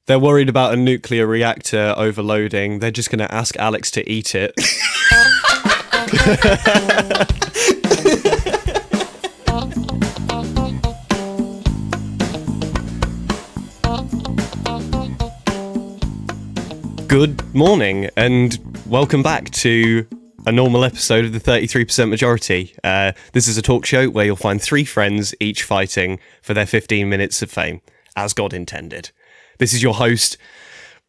They're worried about a nuclear reactor overloading. They're just going to ask Alex to eat it. Good morning and welcome back to a normal episode of the 33% Majority. This is a talk show where you'll find three friends each fighting for their 15 minutes of fame, as God intended. This is your host,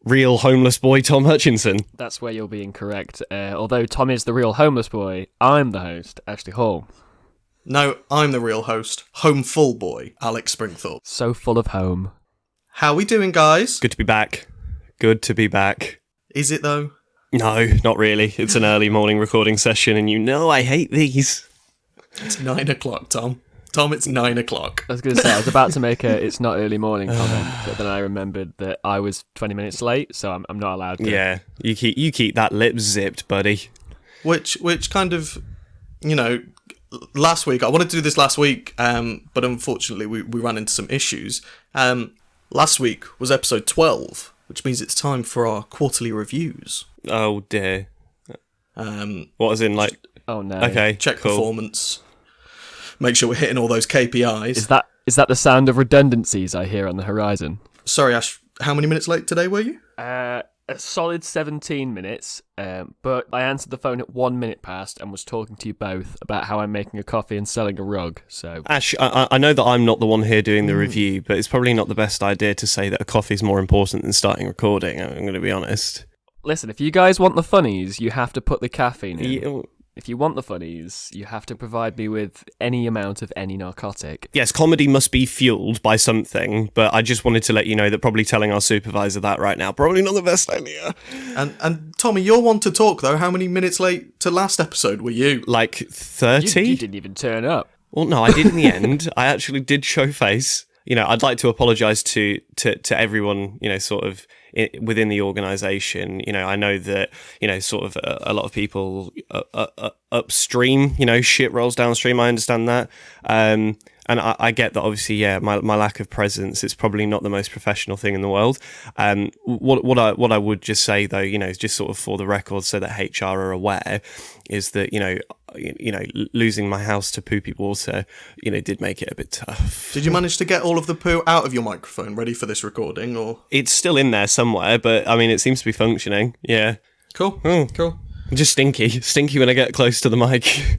real homeless boy Tom Hutchinson. That's where you're being correct. Although Tom is the real homeless boy, I'm the host, Ashley Hall. No, I'm the real host, home full boy, Alex Springthorpe. So full of home. How we doing, guys? Good to be back. Good to be back. Is it, though? No, not really. It's an early morning recording session, and you know I hate these. It's 9 o'clock, Tom. Tom, it's 9 o'clock. I was going to say, I was about to make a it's not early morning comment, but then I remembered that I was 20 minutes late, so I'm not allowed to. Yeah, you keep that lip zipped, buddy. Which kind of, last week, I wanted to do this last week, but unfortunately we ran into some issues. Last week was episode 12, which means it's time for our quarterly reviews. Oh dear. What as in like? Oh no. Okay. Check cool. performance. Make sure we're hitting all those KPIs. Is that the sound of redundancies I hear on the horizon? Sorry, Ash. How many minutes late today were you? A solid 17 minutes. But I answered the phone at 1 minute past and was talking to you both about how I'm making a coffee and selling a rug. So Ash, I know that I'm not the one here doing the review, but it's probably not the best idea to say that a coffee's more important than starting recording. I'm going to be honest. Listen, if you guys want the funnies, you have to put the caffeine in. Yeah. If you want the funnies, you have to provide me with any amount of any narcotic. Yes, comedy must be fueled by something, but I just wanted to let you know that probably telling our supervisor that right now, probably not the best idea. And Tommy, you're one to talk, though. How many minutes late to last episode were you? Like 30? You didn't even turn up. Well, no, I did in the end. I actually did show face. I'd like to apologise to everyone, sort of within the organisation. I know that, sort of a lot of people upstream, shit rolls downstream. I understand that. And I get that, obviously, yeah, my lack of presence is probably not the most professional thing in the world. What I would just say, though, is just sort of for the record so that HR are aware, is that, losing my house to poopy water, did make it a bit tough. Did you manage to get all of the poo out of your microphone ready for this recording, or? It's still in there somewhere, but, it seems to be functioning, yeah. Cool, cool. Just stinky when I get close to the mic.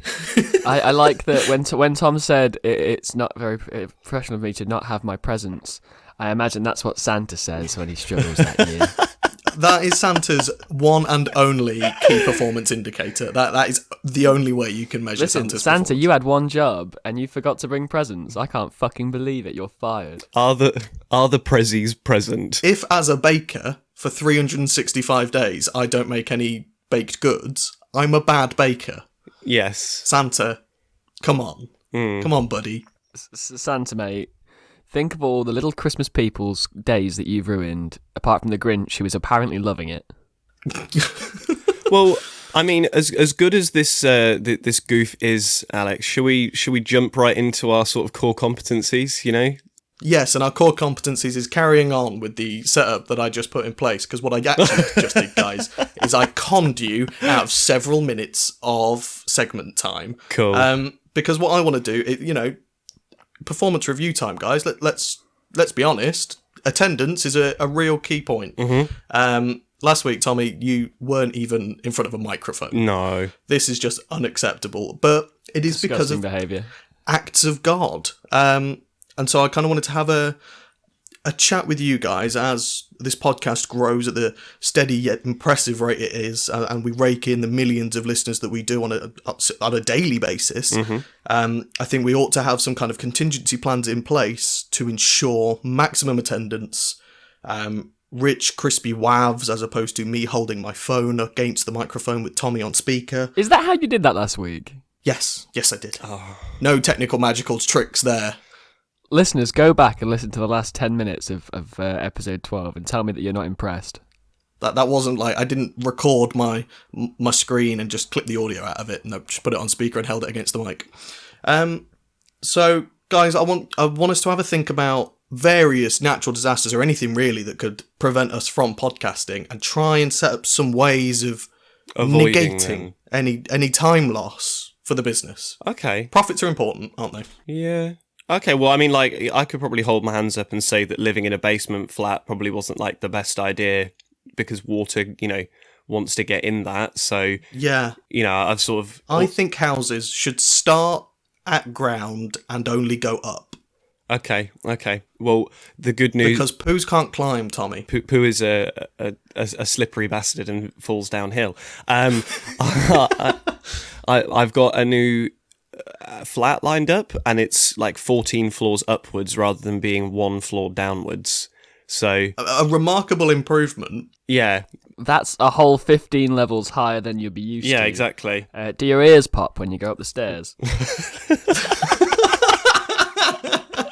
I like that when Tom said it's not very professional of me to not have my presence, I imagine that's what Santa says when he struggles that year. That is Santa's one and only key performance indicator. That is the only way you can measure Santa's Santa, performance. you had one job and you forgot to bring presents. I can't fucking believe it. You're fired. Are the prezzies present? If, as a baker, for 365 days, I don't make any baked goods, I'm a bad baker. Yes. Santa, come on. Come on, buddy. Santa, mate. Think of all the little Christmas people's days that you've ruined, apart from the Grinch, who is apparently loving it. Well, as good as this this goof is, Alex, should we jump right into our sort of core competencies, Yes, and our core competencies is carrying on with the setup that I just put in place, because what I actually just did, guys, is I conned you out of several minutes of segment time. Cool. Because what I want to do, performance review time, guys. Let's be honest. Attendance is a real key point. Mm-hmm. Last week, Tommy, you weren't even in front of a microphone. No. This is just unacceptable. But it is because of behaviour. Acts of God. And so I kind of wanted to have a chat with you guys as this podcast grows at the steady yet impressive rate it is, and we rake in the millions of listeners that we do on a daily basis. Mm-hmm. I think we ought to have some kind of contingency plans in place to ensure maximum attendance, rich, crispy wavs, as opposed to me holding my phone against the microphone with Tommy on speaker. Is that how you did that last week? Yes, I did. Oh. No technical magical tricks there. Listeners, go back and listen to the last 10 minutes of episode 12 and tell me that you're not impressed. That wasn't like, I didn't record my screen and just clip the audio out of it. No, just put it on speaker and held it against the mic. So, guys, I want us to have a think about various natural disasters or anything really that could prevent us from podcasting, and try and set up some ways of Avoiding negating any time loss for the business. Okay. Profits are important, aren't they? Yeah. Okay, well, I mean, like, I could probably hold my hands up and say that living in a basement flat probably wasn't, like, the best idea because water, wants to get in that. So, Yeah. I've sort of... I think houses should start at ground and only go up. Okay. Well, the good news... Because poos can't climb, Tommy. Poo is a slippery bastard and falls downhill. I've got a new flat lined up, and it's like 14 floors upwards rather than being 1 floor downwards. So A remarkable improvement. yeah, That's a whole 15 levels higher than you'd be used to. yeah, exactly. Do your ears pop when you go up the stairs?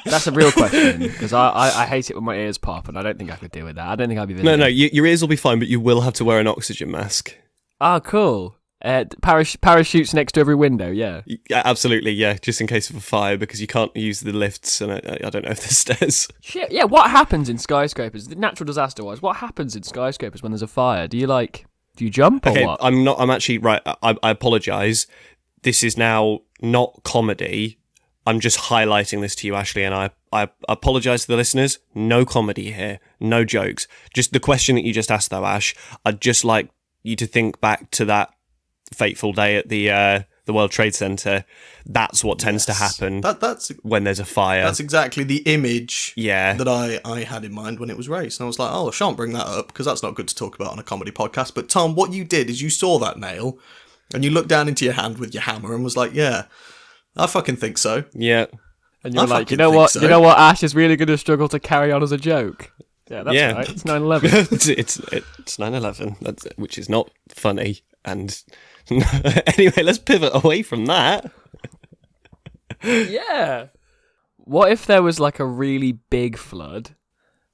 That's a real question, because I hate it when my ears pop, and I don't think I could deal with that. I don't think I'd be... No, your ears will be fine, but you will have to wear an oxygen mask. Oh, cool. Parachutes next to every window, yeah. Yeah, absolutely, yeah, just in case of a fire, because you can't use the lifts, and I don't know if there's stairs. Shit, yeah, what happens in skyscrapers, natural disaster-wise, what happens in skyscrapers when there's a fire? Do you jump or Okay, what? I'm actually, right, I apologise. This is now not comedy. I'm just highlighting this to you, Ashley, and I apologise to the listeners. No comedy here, no jokes. Just the question that you just asked, though, Ash, I'd just like you to think back to that fateful day at the World Trade Center. That's what tends to happen That's when there's a fire. That's exactly the image Yeah. that I had in mind when it was raised. And I was like, I shan't bring that up because that's not good to talk about on a comedy podcast. But Tom, what you did is you saw that nail and you looked down into your hand with your hammer and was like, yeah, I fucking think so. Yeah. And you're I like, fucking you know think what? so. You know what? Ash is really going to struggle to carry on as a joke. Yeah, that's Yeah. right. It's 9/11. it's 9/11, which is not funny. And anyway, let's pivot away from that. Yeah. What if there was like a really big flood,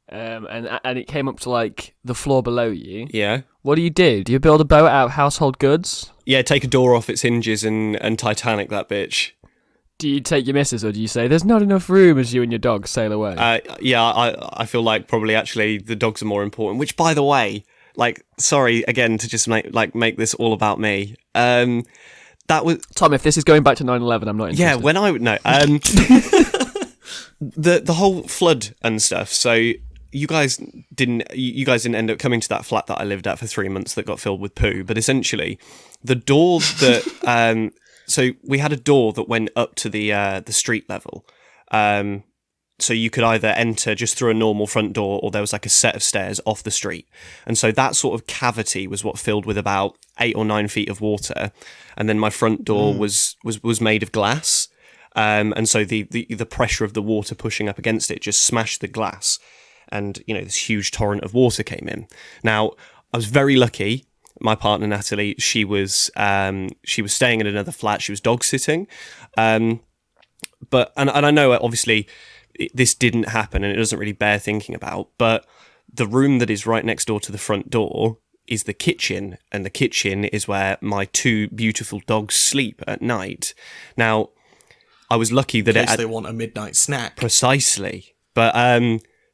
and it came up to like the floor below you? Yeah. What do? Do you build a boat out of household goods? Yeah, take a door off its hinges and Titanic that bitch. Do you take your missus, or do you say there's not enough room as you and your dog sail away? Yeah, I feel like probably actually the dogs are more important. Which, by the way, like, sorry again to just make this all about me. That was Tom, if this is going back to 9/11, I'm not interested. yeah. When I no the whole flood and stuff. So you guys didn't end up coming to that flat that I lived at for 3 months that got filled with poo. But essentially, the door that so we had a door that went up to the street level. So you could either enter just through a normal front door, or there was like a set of stairs off the street. And so that sort of cavity was what filled with about 8 or 9 feet of water. And then my front door was made of glass. And so the pressure of the water pushing up against it just smashed the glass. And, this huge torrent of water came in. Now, I was very lucky. My partner, Natalie, she was staying in another flat. She was dog sitting. But I know, obviously, this didn't happen and it doesn't really bear thinking about, but the room that is right next door to the front door is the kitchen, and the kitchen is where my 2 beautiful dogs sleep at night. Now, I was lucky that In case they want a midnight snack. Precisely. But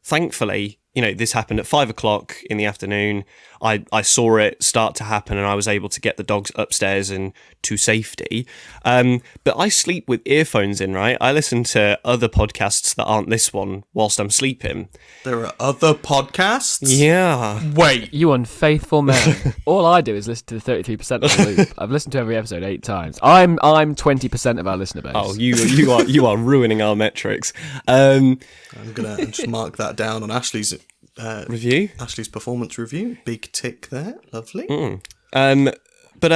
thankfully, this happened at 5:00 in the afternoon. I saw it start to happen and I was able to get the dogs upstairs and to safety. But I sleep with earphones in, right? I listen to other podcasts that aren't this one whilst I'm sleeping. There are other podcasts? Yeah. Wait. You unfaithful man. All I do is listen to the 33% of the loop. I've listened to every episode 8 times. I'm 20% of our listener base. Oh, you are ruining our metrics. I'm I'm going to just mark that down on Ashley's review. Ashley's performance review. Big tick there. Lovely. But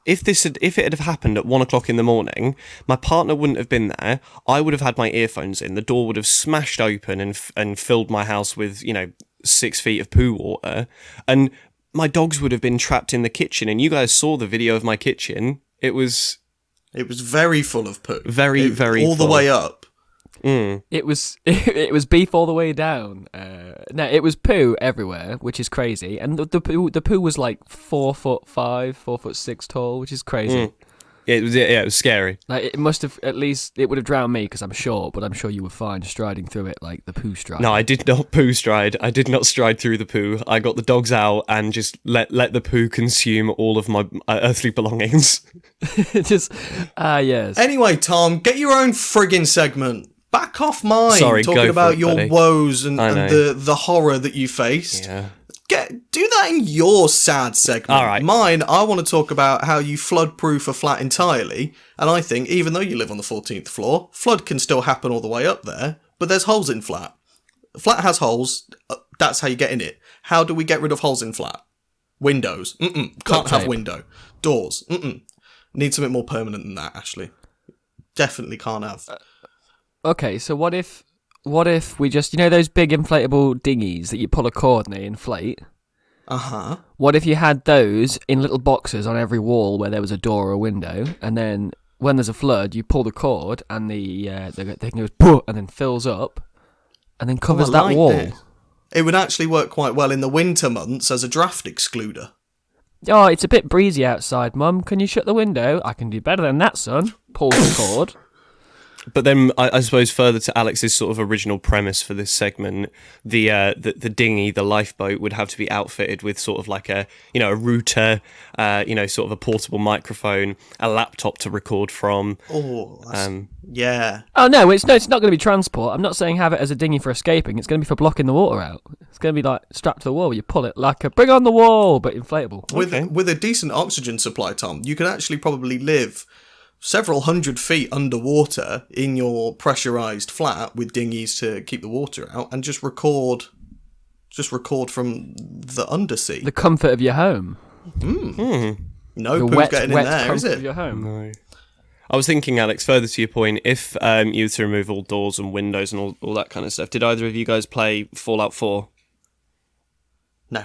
if it had happened at 1:00 in the morning, my partner wouldn't have been there. I would have had my earphones in. The door would have smashed open and filled my house with 6 feet of poo water, and my dogs would have been trapped in the kitchen. And you guys saw the video of my kitchen. It was very full of poo. Very all full. the way up. It was beef all the way down. No, it was poo everywhere, which is crazy. And the poo was like 4'5", 4'6" tall, which is crazy. It was scary. Like it must have at least it would have drowned me because I'm short, but I'm sure you were fine striding through it like the poo stride. No, I did not poo stride. I did not stride through the poo. I got the dogs out and just let the poo consume all of my earthly belongings. Just yes. Anyway, Tom, get your own friggin' segment. Back off mine. Sorry, talking go about for it, your buddy. woes and I know. the horror that you faced. Yeah. Do that in your sad segment. All right. Mine, I want to talk about how you flood-proof a flat entirely, and I think even though you live on the 14th floor, flood can still happen all the way up there, but there's holes in flat. Flat has holes, that's how you get in it. How do we get rid of holes in flat? Windows. Can't have window. Doors. Need something more permanent than that, Ashley. Definitely can't have. Okay, so what if we just, those big inflatable dinghies that you pull a cord and they inflate? Uh-huh. What if you had those in little boxes on every wall where there was a door or a window, and then when there's a flood, you pull the cord and the thing goes poof, and then fills up, and then covers I that like wall? this. It would actually work quite well in the winter months as a draft excluder. Oh, it's a bit breezy outside, Mum. Can you shut the window? I can do better than that, son. Pull the cord. But then, I suppose, further to Alex's sort of original premise for this segment, the dinghy, the lifeboat, would have to be outfitted with sort of like a router, sort of a portable microphone, a laptop to record from. Oh, yeah. Oh no, it's not going to be transport. I'm not saying have it as a dinghy for escaping. It's going to be for blocking the water out. It's going to be like strapped to the wall. You pull it like a bring on the wall, but inflatable. With a decent oxygen supply, Tom, you could actually probably live several hundred feet underwater in your pressurized flat with dinghies to keep the water out, and just record from the undersea. The comfort of your home. No The poo's wet getting in there, comfort is it? of your home. No. I was thinking, Alex, further to your point, if you were to remove all doors and windows and all that kind of stuff, did either of you guys play Fallout 4? No.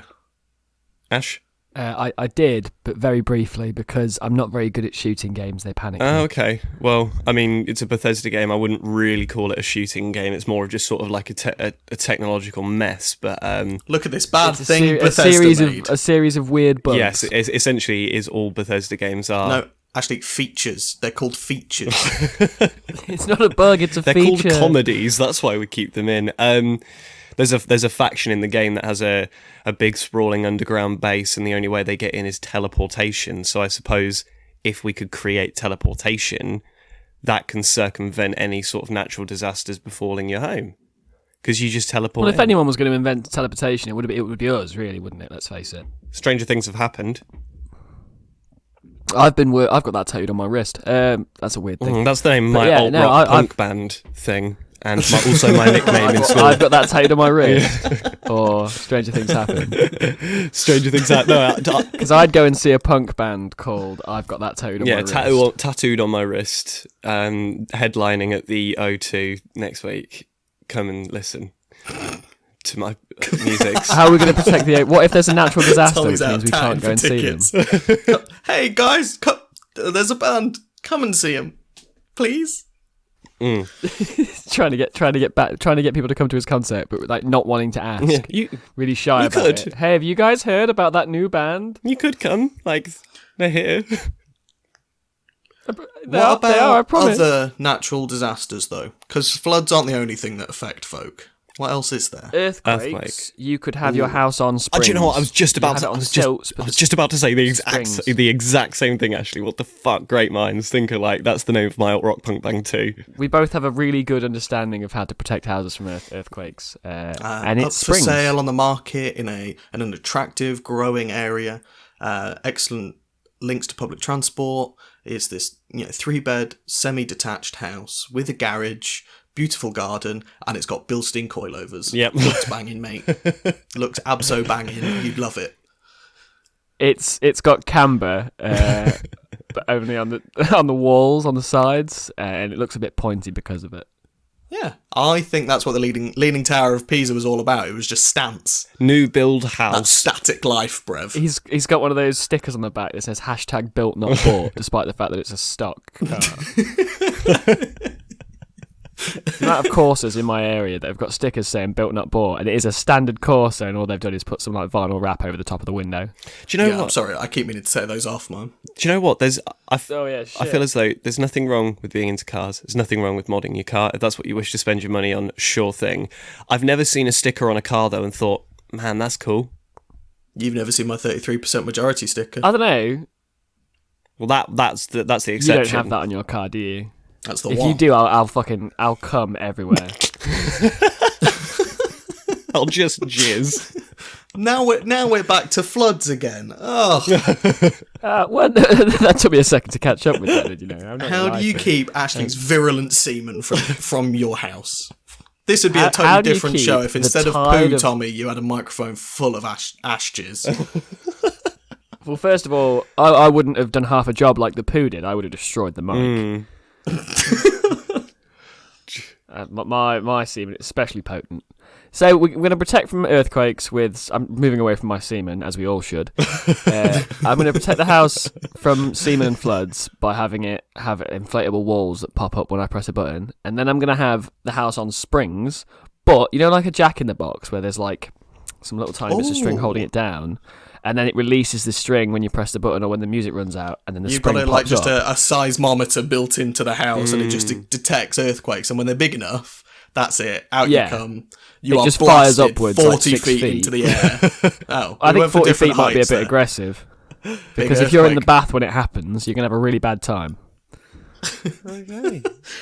Ash? I did, but very briefly, because I'm not very good at shooting games. They panic me. Oh, okay. Well, I mean, it's a Bethesda game. I wouldn't really call it a shooting game. It's more of just sort of like a technological mess. But Look at this bad It's thing a Bethesda made. series of weird bugs. yes, it essentially is all Bethesda games are. No, actually, features. They're called features. It's not a bug. It's a They're feature. called comedies. That's why we keep them in. There's a faction in the game that has a big sprawling underground base, and the only way they get in is teleportation. So I suppose if we could create teleportation, that can circumvent any sort of natural disasters befalling your home, because you just teleport. Well, if in. anyone was going to invent teleportation, it would be us, really, wouldn't it? Let's face it. Stranger things have happened. I've got that tattooed on my wrist. That's a weird thing. That's the name of But my yeah, alt-rock punk I've- band thing, and also my nickname in school. I've got that tattooed on my wrist. Or stranger things happen. Stranger things happen. No, Because I'd go and see a punk band called I've Got That Tattooed on my wrist. tattooed on my wrist, headlining at the O2 next week. Come and listen to my music. How are we going to protect the... What if there's a natural disaster, Tommy's which out means we can't go and see them? tickets. Hey guys, there's a band. Come and see them, please. trying to get people to come to his concert, but like not wanting to ask. Yeah, you Really shy you about could. it. Hey, have you guys heard about that new band? could come, like they're here. They are, I promise. Other natural disasters, though? Because floods aren't the only thing that affect folk. What else is there? Earthquakes. Earthquake. You could have your house on springs. Do you know what? I was just about have to. it on I was stilts, but just about to say springs. the exact same thing. Actually, what the fuck? Great minds think alike. That's the name of my alt rock punk band too. We both have a really good understanding of how to protect houses from earthquakes, and Up it's for springs. sale on the market in an attractive, growing area. Excellent links to public transport. It's this 3-bed, semi-detached house with a garage, beautiful garden, and it's got Bilstein coilovers. Yep. Looks banging, mate. Looks abso banging. You'd love it. It's got camber, but only on the walls, on the sides, and it looks a bit pointy because of it. Yeah, I think that's what the Leaning Tower of Pisa was all about. It was just stance. New build That house. static life, Brev. He's got one of those stickers on the back that says #built not bought, despite the fact that it's a stock car. The amount of Corsas in my area that have got stickers saying "built not bought," and it is a standard Corsa, and all they've done is put some like vinyl wrap over the top of the window. Do you know what? I'm sorry, I keep meaning to set those off, man. Do you know what? I Shit. feel as though there's nothing wrong with being into cars. There's nothing wrong with modding your car. If that's what you wish to spend your money on, sure thing. I've never seen a sticker on a car though and thought, man, that's cool. You've never seen my 33% majority sticker. I don't know. Well, that's the exception. You don't have that on your car, do you? That's the If one. you do, I'll come everywhere. I'll just jizz. Now we're back to floods again. Oh, Well, that took me a second to catch up with that. Did you know? I'm not how gonna do you lie to keep Ashley's virulent semen from your house? This would be a How totally do you different keep show if the instead of tide poo, of- Tommy, you had a microphone full of ash jizz. Well, first of all, I wouldn't have done half a job like the poo did. I would have destroyed the mic. My semen is especially potent. So we're going to protect from earthquakes with... I'm moving away from my semen, as we all should. I'm going to protect the house from semen and floods by having it have inflatable walls that pop up when I press a button. And then I'm going to have the house on springs, but, you know, like a jack-in-the-box where there's, like, some little tiny bits of string holding it down. And then it releases the string when you press the button or when the music runs out, and then the You've spring got pops like just up. a seismometer built into the house, and it just detects earthquakes. And when they're big enough, that's it. Out Yeah. you come. You It are just fires blasted upwards 40 like 6 feet feet. into the air. Oh, I we think went for 40 different feet might be a heights bit there. aggressive. Big Because if you're in the earthquake. bath when it happens, you're going to have a really bad time. Okay.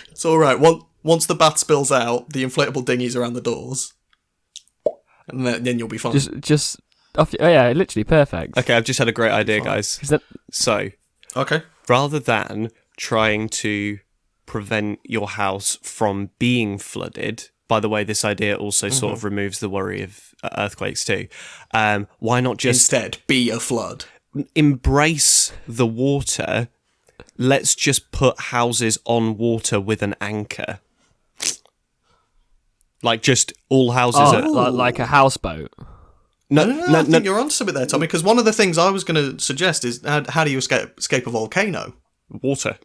It's all right. Once the bath spills out, the inflatable dinghies around the doors, and then you'll be fine. Just off. Oh yeah, literally perfect. Okay, I've just had a great idea, guys. 'Cause that- So, Okay. rather than trying to prevent your house from being flooded, by the way, this idea also sort of removes the worry of earthquakes too. Why not just Instead, be a flood. embrace the water? Let's just put houses on water with an anchor. Like just all houses are... like a houseboat. No, I think you're onto something there, Tommy. Because one of the things I was going to suggest is how do you escape a volcano? Water.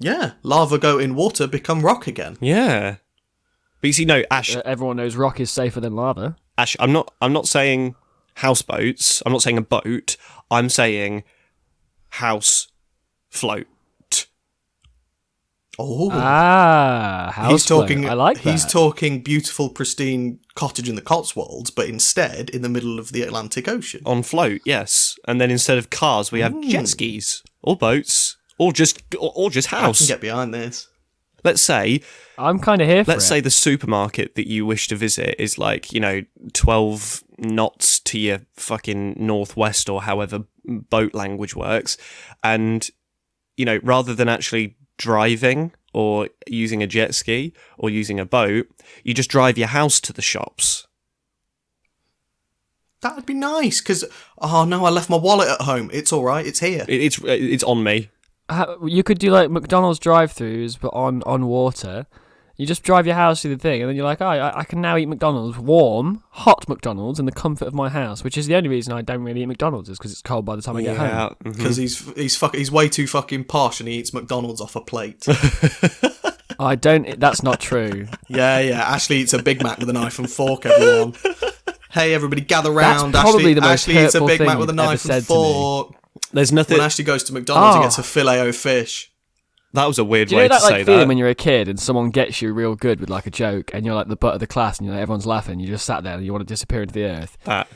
Yeah, lava go in water, become rock again. Yeah. But you see, no, Ash, Everyone knows rock is safer than lava. Ash, I'm not saying houseboats. I'm not saying a boat. I'm saying house float. Oh, Houseboat. he's talking. I like that. He's talking beautiful, pristine cottage in the Cotswolds, but instead in the middle of the Atlantic Ocean. On float, yes. And then instead of cars, we have jet skis or boats or just I can house. get behind this. Let's say I'm kind of here for let's it. say the supermarket that you wish to visit is like, 12 knots to your fucking northwest or however boat language works. And, rather than actually driving or using a jet ski or using a boat, you just drive your house to the shops. That would be nice, because, oh no, I left my wallet at home. It's all right, it's here. It's on me. You could do like McDonald's drive-thrus, but on water. You just drive your house to the thing, and then you're like, I can now eat McDonald's, hot McDonald's, in the comfort of my house, which is the only reason I don't really eat McDonald's, is because it's cold by the time I get home. Because he's way too fucking posh and he eats McDonald's off a plate. I don't. That's not true. yeah. Ashley eats a Big Mac with a knife and fork, everyone. Hey, everybody, gather round. That's probably the most Ashley eats a hurtful Big thing Mac with a you've ever knife said and to me. fork. There's nothing. When Ashley goes to McDonald's, he Oh. gets a filet o fish. That was a weird Do you way know to that say like feeling that. when you're a kid and someone gets you real good with like a joke, and you're like the butt of the class, and everyone's laughing. You just sat there and you want to disappear into the earth. That.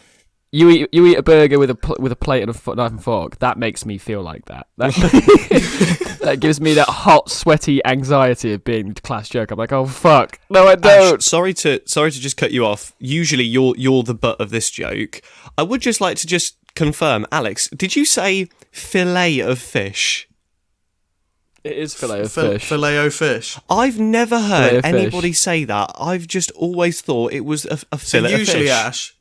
You eat a burger with a plate and a knife and fork. That makes me feel like that. That gives me that hot, sweaty anxiety of being the class joke. I'm like, oh fuck, no, I don't. Ash, sorry to just cut you off. Usually you're the butt of this joke. I would just like to just confirm, Alex, did you say fillet of fish? It is fillet of fish. Filet o fish. I've never Fillet heard of fish. anybody say that. I've just always thought it was a fillet of fish.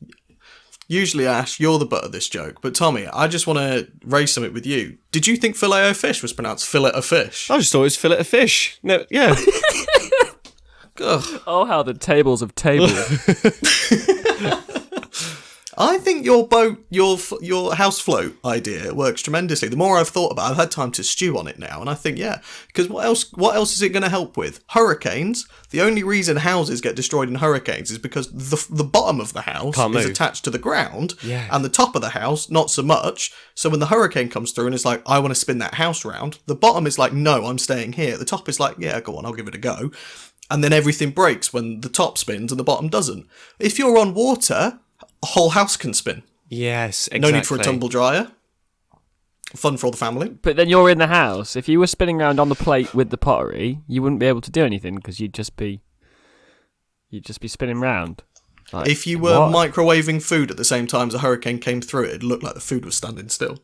Usually, Ash, you're the butt of this joke. But Tommy, I just want to raise something with you. Did you think filet o fish was pronounced fillet of fish? I just thought it was fillet of fish. No, yeah. Ugh. Oh, how the tables have tabled. I think your boat, your house float idea works tremendously. The more I've thought about it, I've had time to stew on it now, and I think, yeah, because what else is it going to help with? Hurricanes. The only reason houses get destroyed in hurricanes is because the bottom of the house is attached to the ground, and the top of the house not so much. So when the hurricane comes through and it's like, I want to spin that house round, the bottom is like, no, I'm staying here. The top is like, yeah, go on, I'll give it a go. And then everything breaks when the top spins and the bottom doesn't. If you're on water, a whole house can spin. Yes, exactly. No need for a tumble dryer. Fun for all the family. But then you're in the house. If you were spinning around on the plate with the pottery, you wouldn't be able to do anything because you'd just be spinning round. Like, if you were microwaving food at the same time as a hurricane came through, it'd look like the food was standing still.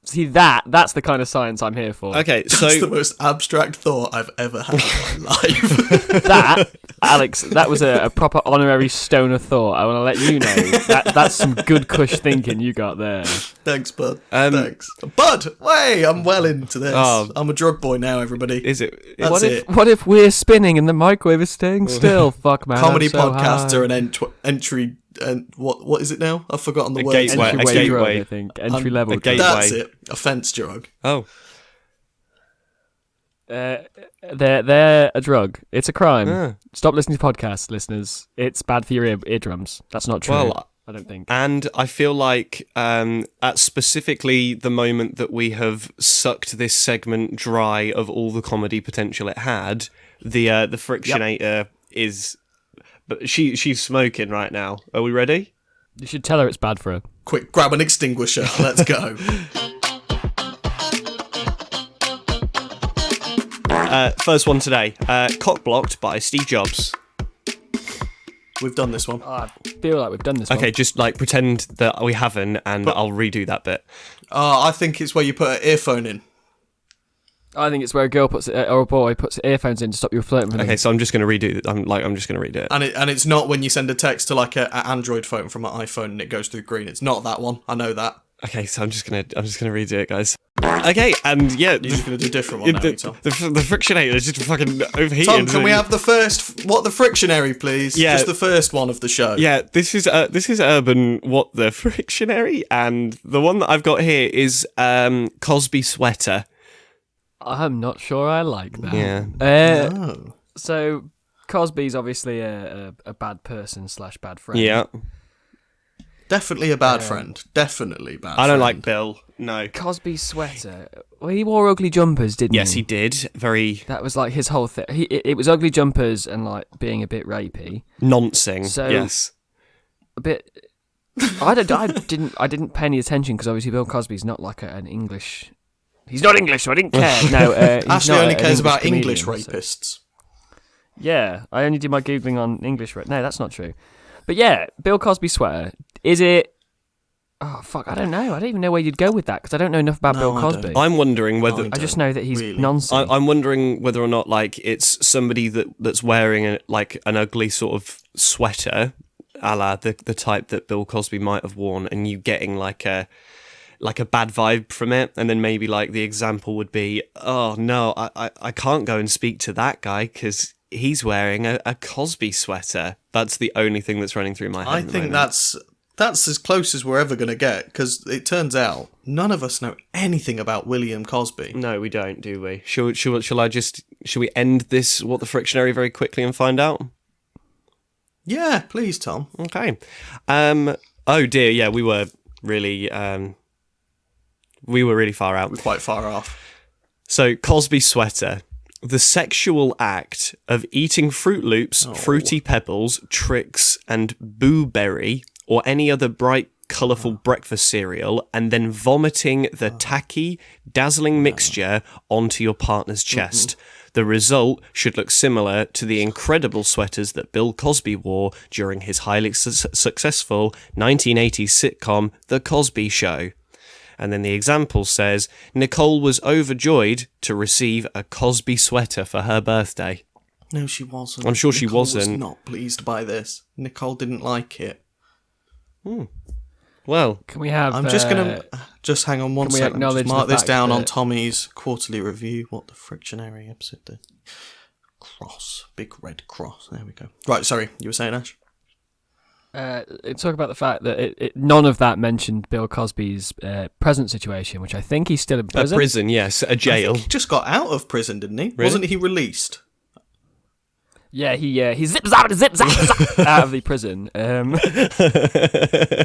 See, that's the kind of science I'm here for. Okay, so That's the most abstract thought I've ever had in my life. That, Alex, that was a proper honorary stoner thought. I want to let you know. That's some good cush thinking you got there. Thanks, bud. Thanks. Bud, wait, I'm well into this. Oh. I'm a drug boy now, everybody. is it? That's it. What if we're spinning and the microwave is staying still? Fuck, man. Comedy I'm so podcasts high. are an entry... And what is it now? I've forgotten the word. gateway. Entry gateway. drug, I think. Entry level. a drug. gateway. That's it. Offence drug. Oh, They're a drug. It's a crime. Yeah. Stop listening to podcasts, listeners. It's bad for your eardrums. That's not true. Well, I don't think. and I feel like at specifically the moment that we have sucked this segment dry of all the comedy potential it had, the Frictionator is. But she's smoking right now. Are we ready? You should tell her it's bad for her. Quick, grab an extinguisher. Let's go. First one today. Cock blocked by Steve Jobs. We've done this one. I feel like we've done this one. Okay, just like pretend that we haven't, and I'll redo that bit. I think it's where you put an earphone in. I think it's where a girl or a boy puts earphones in to stop you flirting with them. Okay, so I'm just gonna redo it. I'm just gonna redo it. And it's not when you send a text to like an Android phone from an iPhone and it goes through green. It's not that one. I know that. Okay, so I'm just gonna redo it, guys. Okay, and yeah, You're just gonna do a different one now, Tom. the Frictionator is just fucking overheating. Tom, can we have the Frictionary, please? Yeah. Just the first one of the show. Yeah, this is Urban What the Frictionary, and the one that I've got here is Cosby Sweater. I'm not sure I like that. Yeah. Oh. So Cosby's obviously a bad person / bad friend. Yeah. Definitely a bad friend. Definitely bad. I don't friend. like Bill. No. Cosby's sweater. Well, he wore ugly jumpers, didn't he? Yes, he did. Very That was like his whole thing. It was ugly jumpers and like being a bit rapey. noncing. So- Yes. A bit. I didn't pay any attention because obviously Bill Cosby's not like an English. He's not English, so I didn't care. No, he's Ashley not only an cares about comedian, English so- rapists. Yeah, I only do my googling on English. No, that's not true. But yeah, Bill Cosby sweater. Is it? Oh fuck, I don't know. I don't even know where you'd go with that because I don't know enough about No, Bill I Cosby. don't. I'm wondering whether I just know that he's really. nonsense. I'm wondering whether or not like it's somebody that's wearing an ugly sort of sweater, a la the type that Bill Cosby might have worn, and you getting like a bad vibe from it, and then maybe like the example would be, oh no, I can't go and speak to that guy because he's wearing a Cosby sweater. That's the only thing that's running through my head. I at the think moment. that's as close as we're ever going to get, because it turns out none of us know anything about William Cosby. No, we don't, do we? Shall we end this What the Frictionary very quickly and find out? Yeah, please, Tom. Okay. Oh dear, yeah, we were really far out. We're quite far off. So, Cosby sweater. The sexual act of eating Fruit Loops, Fruity Pebbles, Trix, and Boo Berry, or any other bright, colourful breakfast cereal, and then vomiting the tacky, dazzling mixture onto your partner's chest. The result should look similar to the incredible sweaters that Bill Cosby wore during his highly successful 1980s sitcom, The Cosby Show. And then the example says, Nicole was overjoyed to receive a Cosby sweater for her birthday. No, she wasn't. I'm sure she Nicole was wasn't. not pleased by this. Nicole didn't like it. Well, Can we have? I'm just going to... Just hang on one can we second. acknowledge Just mark the this fact down on that- Tommy's quarterly review. What the Frictionary episode did. Cross. Big red cross. There we go. Right, sorry. You were saying, Ash? talk about the fact that none of that mentioned Bill Cosby's present situation, which I think he's still in prison. A prison, yes, a jail. I think he just got out of prison, didn't he? Really? Wasn't he released? Yeah, he zip zap out of the prison.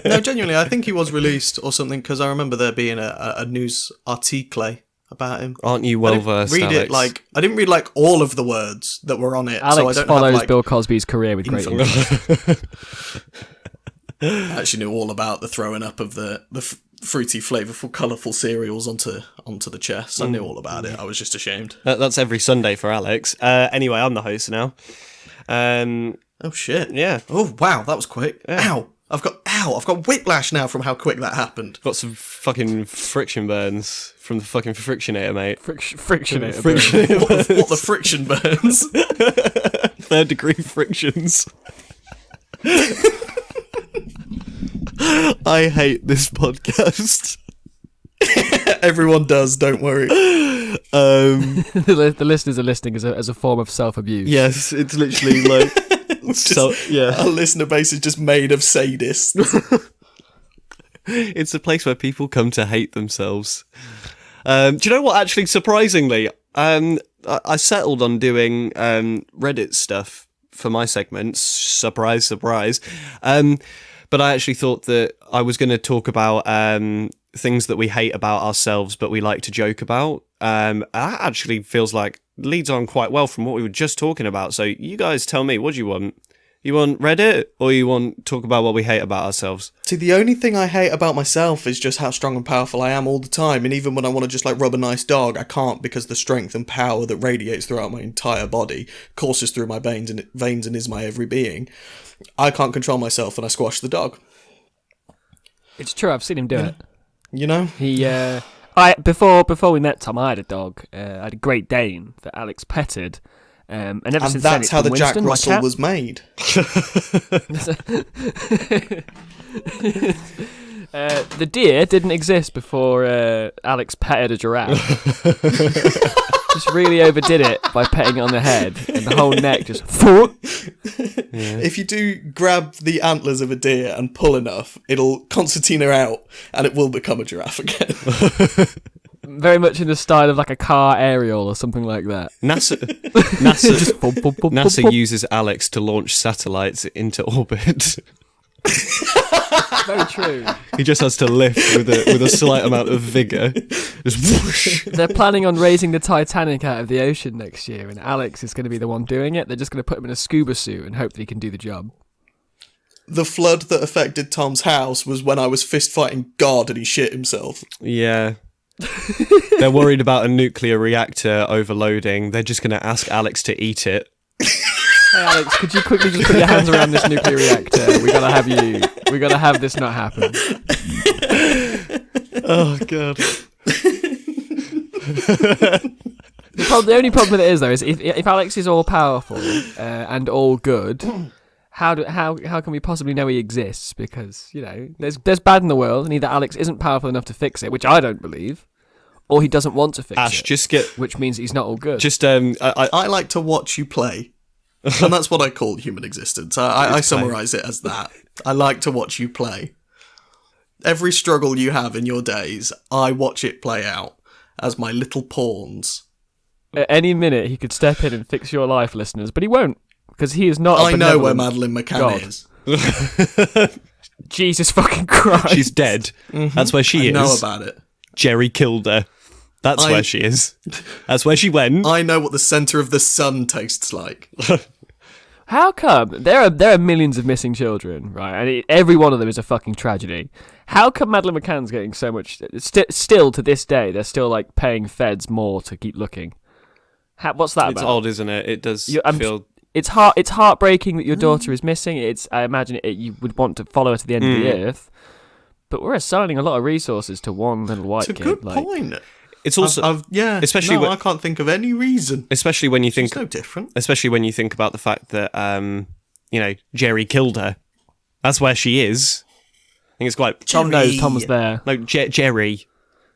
No, genuinely, I think he was released or something, because I remember there being a news article about him. Aren't you well versed, Alex? I didn't read like all of the words that were on it. Alex so I don't follows have, like, Bill Cosby's career with great interest. I actually knew all about the throwing up of the fruity, flavourful, colourful cereals onto the chest. I knew all about it. I was just ashamed. That's every Sunday for Alex. Anyway, I'm the host now. Oh shit! Yeah. Oh wow, that was quick. Yeah. Ow! I've got whiplash now from how quick that happened. Got some fucking friction burns from the fucking frictionator, mate. Frictionator. What the friction burns? 3rd degree frictions. I hate this podcast. Everyone does, don't worry. The listeners are listening as a form of self-abuse. Yes, it's literally like... Our listener base is just made of sadists. It's a place where people come to hate themselves. Do you know what, actually, surprisingly, I settled on doing Reddit stuff for my segments. Surprise, surprise. But I actually thought that I was going to talk about things that we hate about ourselves, but we like to joke about. That actually feels like leads on quite well from what we were just talking about. So you guys tell me, what do you want? You want Reddit, or you want to talk about what we hate about ourselves? See, the only thing I hate about myself is just how strong and powerful I am all the time. And even when I want to just like rub a nice dog, I can't, because the strength and power that radiates throughout my entire body courses through my veins and is my every being. I can't control myself, and I squash the dog. It's true. I've seen him do it. You know? Before we met Tom, I had a dog. I had a Great Dane that Alex petted. And ever since then, that's how the Jack Russell was made. The deer didn't exist before Alex petted a giraffe. Just really overdid it by petting it on the head, and the whole neck just... If you do grab the antlers of a deer and pull enough, it'll concertina out, and it will become a giraffe again. Very much in the style of like a car aerial or something like that. NASA uses Alex to launch satellites into orbit. Very true. He just has to lift with a slight amount of vigour. Just whoosh. They're planning on raising the Titanic out of the ocean next year, and Alex is going to be the one doing it. They're just going to put him in a scuba suit and hope that he can do the job. The flood that affected Tom's house was when I was fist fighting God and he shit himself. Yeah. They're worried about a nuclear reactor overloading. They're just going to ask Alex to eat it. Hey Alex, could you quickly just put your hands around this nuclear reactor? We gotta have this not happen. Oh god. The only problem with it is though is if Alex is all powerful and all good, how can we possibly know he exists? Because there's bad in the world, and either Alex isn't powerful enough to fix it, which I don't believe, or he doesn't want to fix it. Which means he's not all good. I like to watch you play. And that's what I call human existence. I summarise it as that. I like to watch you play. Every struggle you have in your days, I watch it play out as my little pawns. At any minute, he could step in and fix your life, listeners, but he won't, because he is not. I know where Madeleine McCann is. Jesus fucking Christ! She's dead. Mm-hmm. That's where she is. I know about it. Jerry killed her. That's where she is. That's where she went. I know what the centre of the sun tastes like. How come there are millions of missing children, right? And every one of them is a fucking tragedy. How come Madeleine McCann's getting so much? Still to this day, they're still like paying feds more to keep looking. What's that about? It's odd, isn't it? It does feel. It's heartbreaking that your daughter is missing. I imagine you would want to follow her to the end of the earth. But we're assigning a lot of resources to one little white kid. It's a good point. It's also I can't think of any reason. Especially when you think it's no different. Especially when you think about the fact that Jerry killed her. That's where she is. I think it's quite. Tom knows. Tom was there. No, Jerry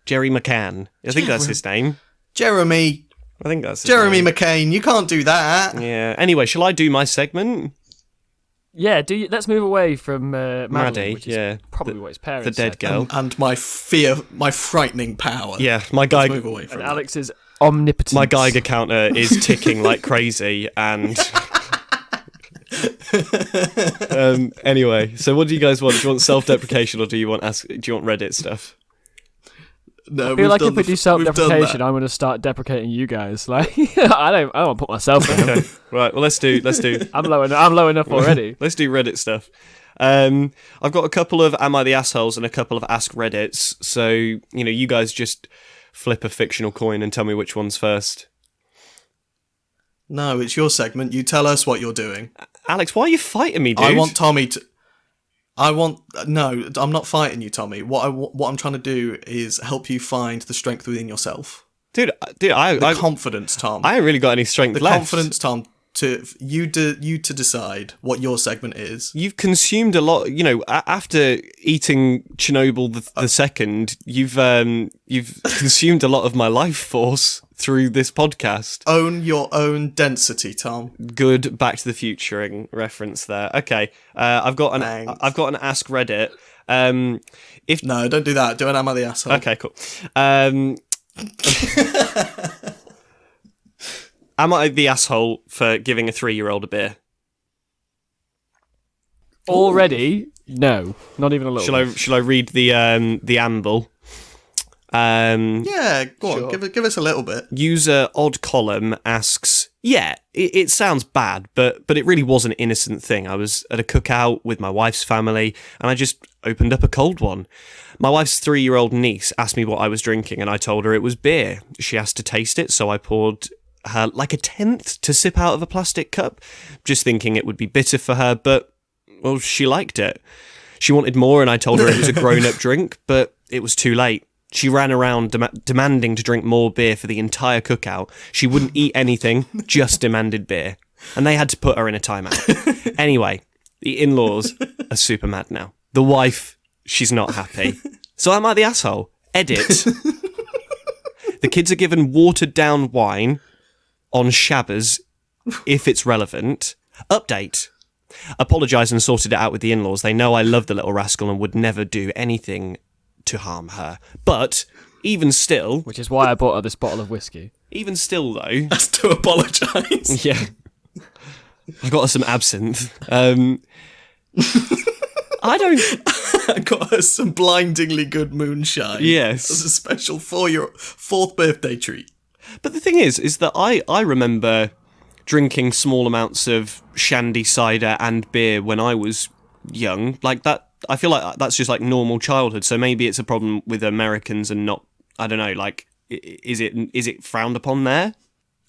McCann. I think that's his name. Jeremy. I think that's his Jeremy name. McCain. You can't do that. Yeah. Anyway, shall I do my segment? Yeah, let's move away from Madeline, Maddie, which is probably what his parents the dead said. girl. And my frightening power. Yeah, my Let's move away from And that. Alex's omnipotence. My Geiger counter is ticking like crazy, and anyway. So, what do you guys want? Do you want self-deprecation, or do you want Reddit stuff? No, I feel like if we do we've done self-deprecation, that. I'm going to start deprecating you guys. Like, I don't want to put myself in. Okay, right. Well, let's do. I'm low enough already. Let's do Reddit stuff. I've got a couple of Am I the Assholes and a couple of Ask Reddits. So, you guys just flip a fictional coin and tell me which one's first. No, it's your segment. You tell us what you're doing. Alex, why are you fighting me, dude? I want Tommy to... No, I'm not fighting you, Tommy. What I'm trying to do is help you find the strength within yourself. Dude, The confidence, Tom. I ain't really got any strength The left. confidence, Tom, to you to decide what your segment is. You've consumed a lot, after eating Chernobyl the second, you've consumed a lot of my life force through this podcast. Own your own density, Tom. Good Back to the Futuring reference there. Okay, I've got an Ask Reddit. No, don't do that. Do an Am I the Asshole? Okay, cool. Am I the asshole for giving a 3-year-old a beer? Already? No, not even a little. Shall I read the amble? Yeah, go on. Give us a little bit. User Odd Column asks, yeah, it sounds bad, but it really was an innocent thing. I was at a cookout with my wife's family, and I just opened up a cold one. My wife's 3-year-old niece asked me what I was drinking, and I told her it was beer. She asked to taste it, so I poured her like a tenth to sip out of a plastic cup, just thinking it would be bitter for her, but, well, she liked it. She wanted more, and I told her it was a grown-up drink, but it was too late. She ran around demanding to drink more beer for the entire cookout. She wouldn't eat anything, just demanded beer. And they had to put her in a timeout. Anyway, the in-laws are super mad now. The wife, she's not happy. So am I the asshole? Edit. The kids are given watered-down wine on Shabbos, if it's relevant. Update. Apologise and sorted it out with the in-laws. They know I love the little rascal and would never do anything to harm her. But even still... Which is why I bought her this bottle of whiskey. Even still, though... Has to apologise. Yeah. I got her some absinthe. I don't... I got her some blindingly good moonshine. Yes. As a special for your 4th birthday treat. But the thing is that I remember drinking small amounts of shandy cider and beer when I was young. Like that, I feel like that's just like normal childhood. So maybe it's a problem with Americans and not, I don't know, like, is it frowned upon there?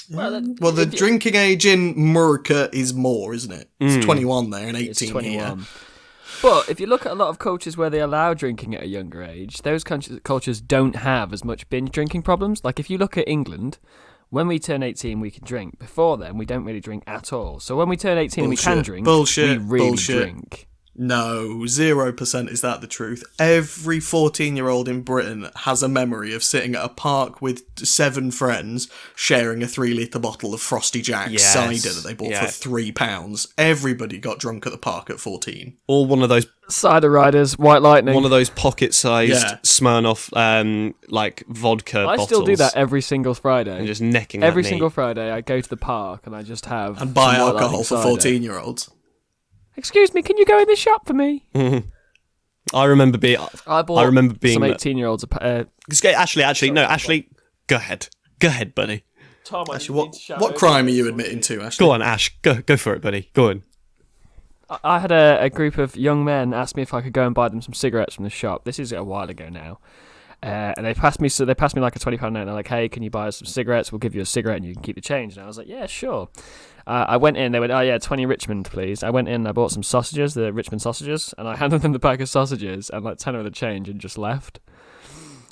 Well, the drinking age in America is more, isn't it? It's 21 there and 18 It's 21. here. But if you look at a lot of cultures where they allow drinking at a younger age, those cultures don't have as much binge drinking problems. Like if you look at England, when we turn 18 we can drink. Before then we don't really drink at all. So when we turn 18 and we can drink, we really drink. No, 0% is that the truth. Every 14-year-old in Britain has a memory of sitting at a park with 7 friends sharing a 3-litre bottle of Frosty Jack's cider that they bought for £3. Everybody got drunk at the park at 14. Or one of those cider riders, White Lightning. One of those pocket-sized Smirnoff like vodka bottles. I still do that every single Friday. And just necking every that single Friday I go to the park and I just have and buy some alcohol for cider. 14-year-olds. Excuse me, can you go in the shop for me? I remember being some that. 18-year-olds. Ashley, go ahead, buddy. Tom, Ashley, what crime are you admitting to, Ashley? Go on, Ash, go for it, buddy. Go on. I had a group of young men ask me if I could go and buy them some cigarettes from the shop. This is a while ago now. And they passed me like a £20 note. And they're like, "Hey, can you buy us some cigarettes? We'll give you a cigarette and you can keep the change." And I was like, "Yeah, sure." I went in. They went, "Oh yeah, 20 Richmond, please." I went in. And I bought some sausages, the Richmond sausages, and I handed them the bag of sausages and like 10 of the change and just left.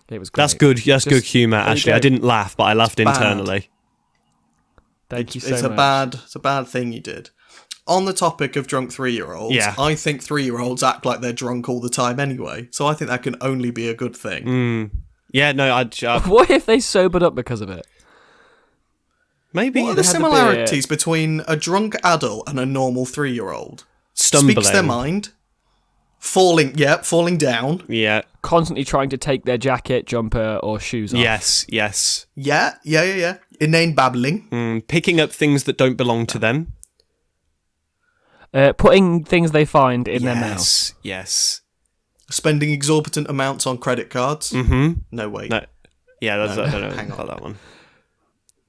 It was great. That's good. That's good humour, Ashley. I didn't laugh, but I laughed internally. Thank you so much. It's a bad thing you did. On the topic of drunk 3-year-olds, I think 3-year-olds act like they're drunk all the time anyway. So I think that can only be a good thing. Yeah, no, What if they sobered up because of it? Maybe. What are the similarities between a drunk adult and a normal 3-year-old? Stumbling. speaks their mind, falling down. Yeah. Constantly trying to take their jacket, jumper, or shoes off. Yes. Yes. Yeah. Inane babbling. Picking up things that don't belong to them. Putting things they find in their mouth. Yes. Spending exorbitant amounts on credit cards. Mm-hmm. No, wait. No. Yeah, I don't know hang about on. that one.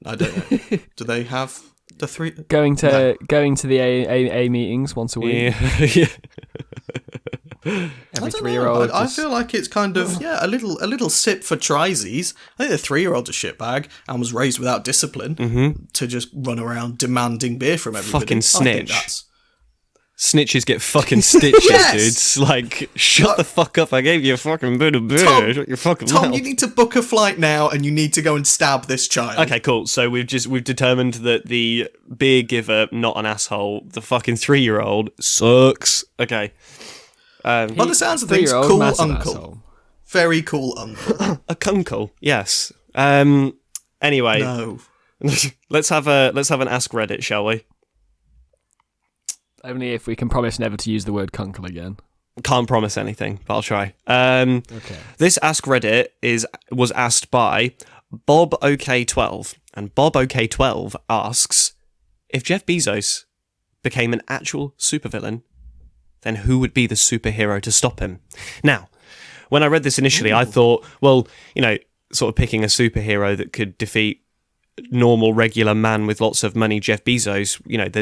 I don't know. Do they have the three? Going to the A meetings once a week. Yeah. Every I don't 3-year-old. know. I feel like it's kind of a little sip for trysies. I think the 3-year-old's a shitbag and was raised without discipline to just run around demanding beer from everybody. Fucking I think snitch. Snitches get fucking stitches, Yes! dudes. Like, shut the fuck up. I gave you a fucking bit of beer. Shut your fucking Tom, mouth. you need to book a flight now and you need to go and stab this child. Okay, cool. So we've determined that the beer giver, not an asshole, the fucking 3-year-old sucks. Okay. By the sounds of things, 3-year-old, cool massive uncle. asshole. Very cool uncle. A cunkle, yes. Anyway, No. let's have an Ask Reddit, shall we? Only if we can promise never to use the word kunkle again. Can't promise anything, but I'll try. Okay. This Ask Reddit was asked by Bob OK12, and Bob OK12 asks, if Jeff Bezos became an actual supervillain, then who would be the superhero to stop him? Now, when I read this initially, I thought, well, sort of picking a superhero that could defeat normal, regular man with lots of money, Jeff Bezos,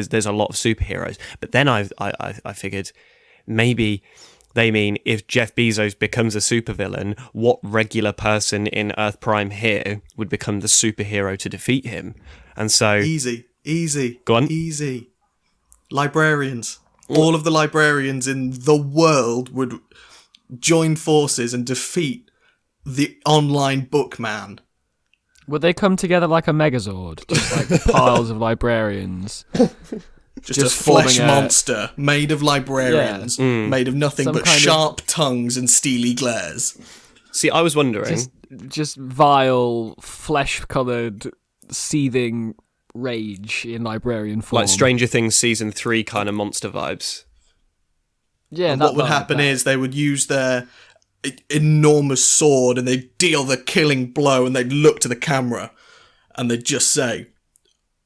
there's a lot of superheroes. But then I figured maybe they mean if Jeff Bezos becomes a supervillain, what regular person in Earth Prime here would become the superhero to defeat him? And so... Easy. Go on. Easy. Librarians. All of the librarians in the world would join forces and defeat the online bookman. Would they come together like a Megazord? Just like piles of librarians. Just a forming flesh monster made of librarians, made of nothing Some but kind of- sharp tongues and steely glares. See, I was wondering... Just vile, flesh-coloured, seething rage in librarian form. like Stranger Things Season 3 kind of monster vibes. Yeah, And that what would vibe, happen that. is they would use their enormous sword and they'd deal the killing blow and they'd look to the camera and they'd just say,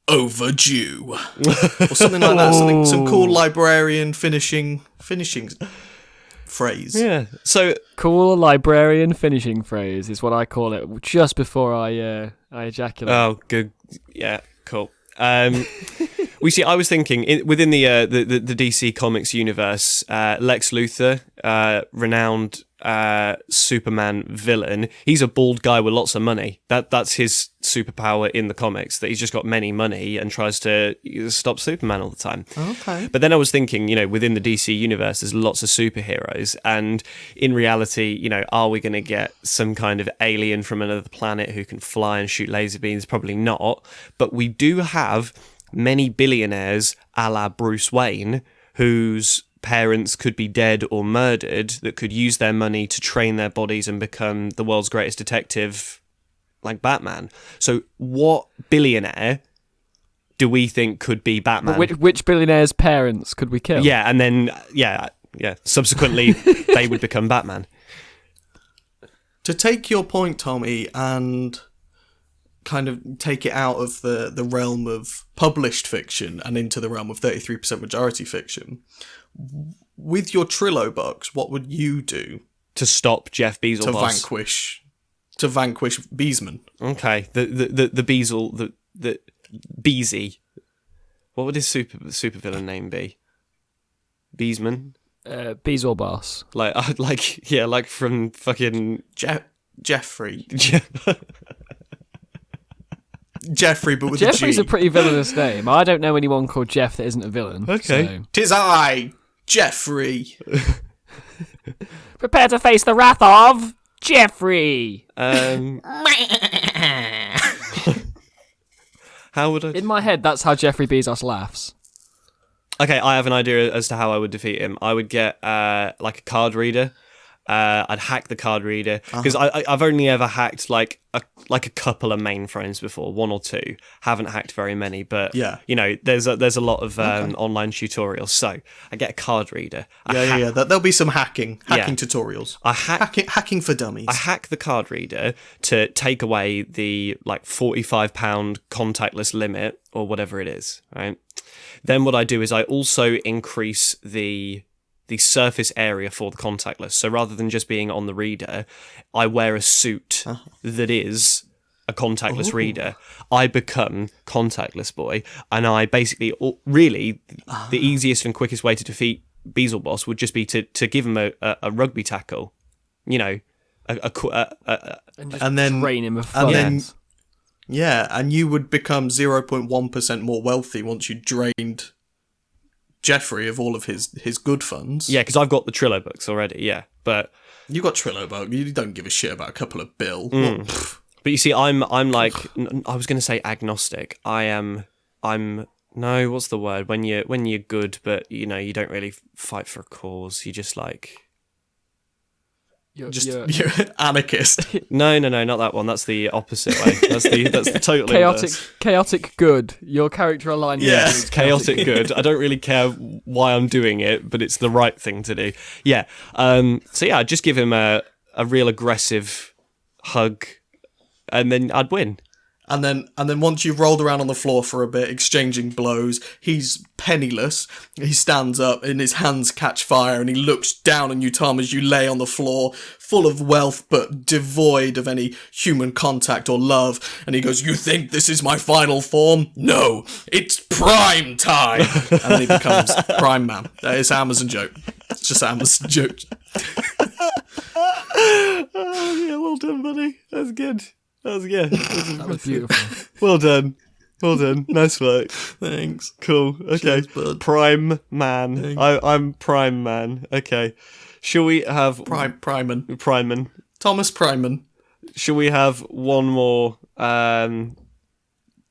overdue. Or something like that. Some cool librarian finishing phrase. Yeah. So Cool librarian finishing phrase is what I call it just before I ejaculate. Oh, good. Yeah, cool. We see. I was thinking within the DC Comics universe, Lex Luthor, renowned Superman villain. He's a bald guy with lots of money. That's his superpower in the comics. That he's just got many money and tries to stop Superman all the time. Okay. But then I was thinking, within the DC universe, there's lots of superheroes, and in reality, are we going to get some kind of alien from another planet who can fly and shoot laser beams? Probably not. But we do have many billionaires, a la Bruce Wayne, whose parents could be dead or murdered, that could use their money to train their bodies and become the world's greatest detective, like Batman. So what billionaire do we think could be Batman? Which billionaire's parents could we kill? Yeah, and then, subsequently, they would become Batman. To take your point, Tommy, and kind of take it out of the realm of published fiction and into the realm of 33% majority fiction, with your Trillo books, what would you do To stop Jeff Bezos. to vanquish Beesman? Okay, the Beazle, the Beezy. What would his supervillain name be? Beesman? Beazor Boss. Like from fucking Jeffrey. Jeffrey, but with Jeffrey's a G. a pretty villainous name. I don't know anyone called Jeff that isn't a villain. Okay. So. 'Tis I, Jeffrey. Prepare to face the wrath of Jeffrey. How would I? In my head, that's how Jeffrey Bezos laughs. Okay, I have an idea as to how I would defeat him. I would get like a card reader, I'd hack the card reader because I've only ever hacked like a couple of mainframes before, one or two. Haven't hacked very many, but there's a lot of online tutorials. So I get a card reader. There'll be some hacking tutorials. Hacking for dummies. I hack the card reader to take away the like £45 contactless limit or whatever it is. Right. Then what I do is I also increase the surface area for the contactless. So rather than just being on the reader, I wear a suit that is a contactless reader. I become contactless boy, and I basically the easiest and quickest way to defeat Beelzeboss would just be to give him a rugby tackle, and then train him with fun. And you would become 0.1% more wealthy once you drained Jeffrey of all of his good funds. Yeah, because I've got the Trillo books already, yeah. But you got Trillo book. You don't give a shit about a couple of bill. But you see, I'm like, I was going to say agnostic. I'm no, what's the word? When you're good, but you don't really fight for a cause. You just like you're anarchist. No, not that one. That's the opposite way. That's the total chaotic good. Your character alignment. Yeah, it's chaotic good. I don't really care why I'm doing it, but it's the right thing to do. Yeah. So yeah, I'd just give him a real aggressive hug, and then I'd win. And then once you've rolled around on the floor for a bit, exchanging blows, he's penniless. He stands up and his hands catch fire and he looks down on you, Tom, as you lay on the floor, full of wealth but devoid of any human contact or love. And he goes, "You think this is my final form? No, it's prime time." And then he becomes Prime Man. That is Amazon joke. It's just Amazon joke. Oh, yeah, well done, buddy. That's good. That was beautiful. Well done. Nice work. Thanks. Cool. Okay. Cheers, Prime Man. I'm Prime Man. Okay. Shall we have Pryman. Thomas Pryman. Shall we have one more? I've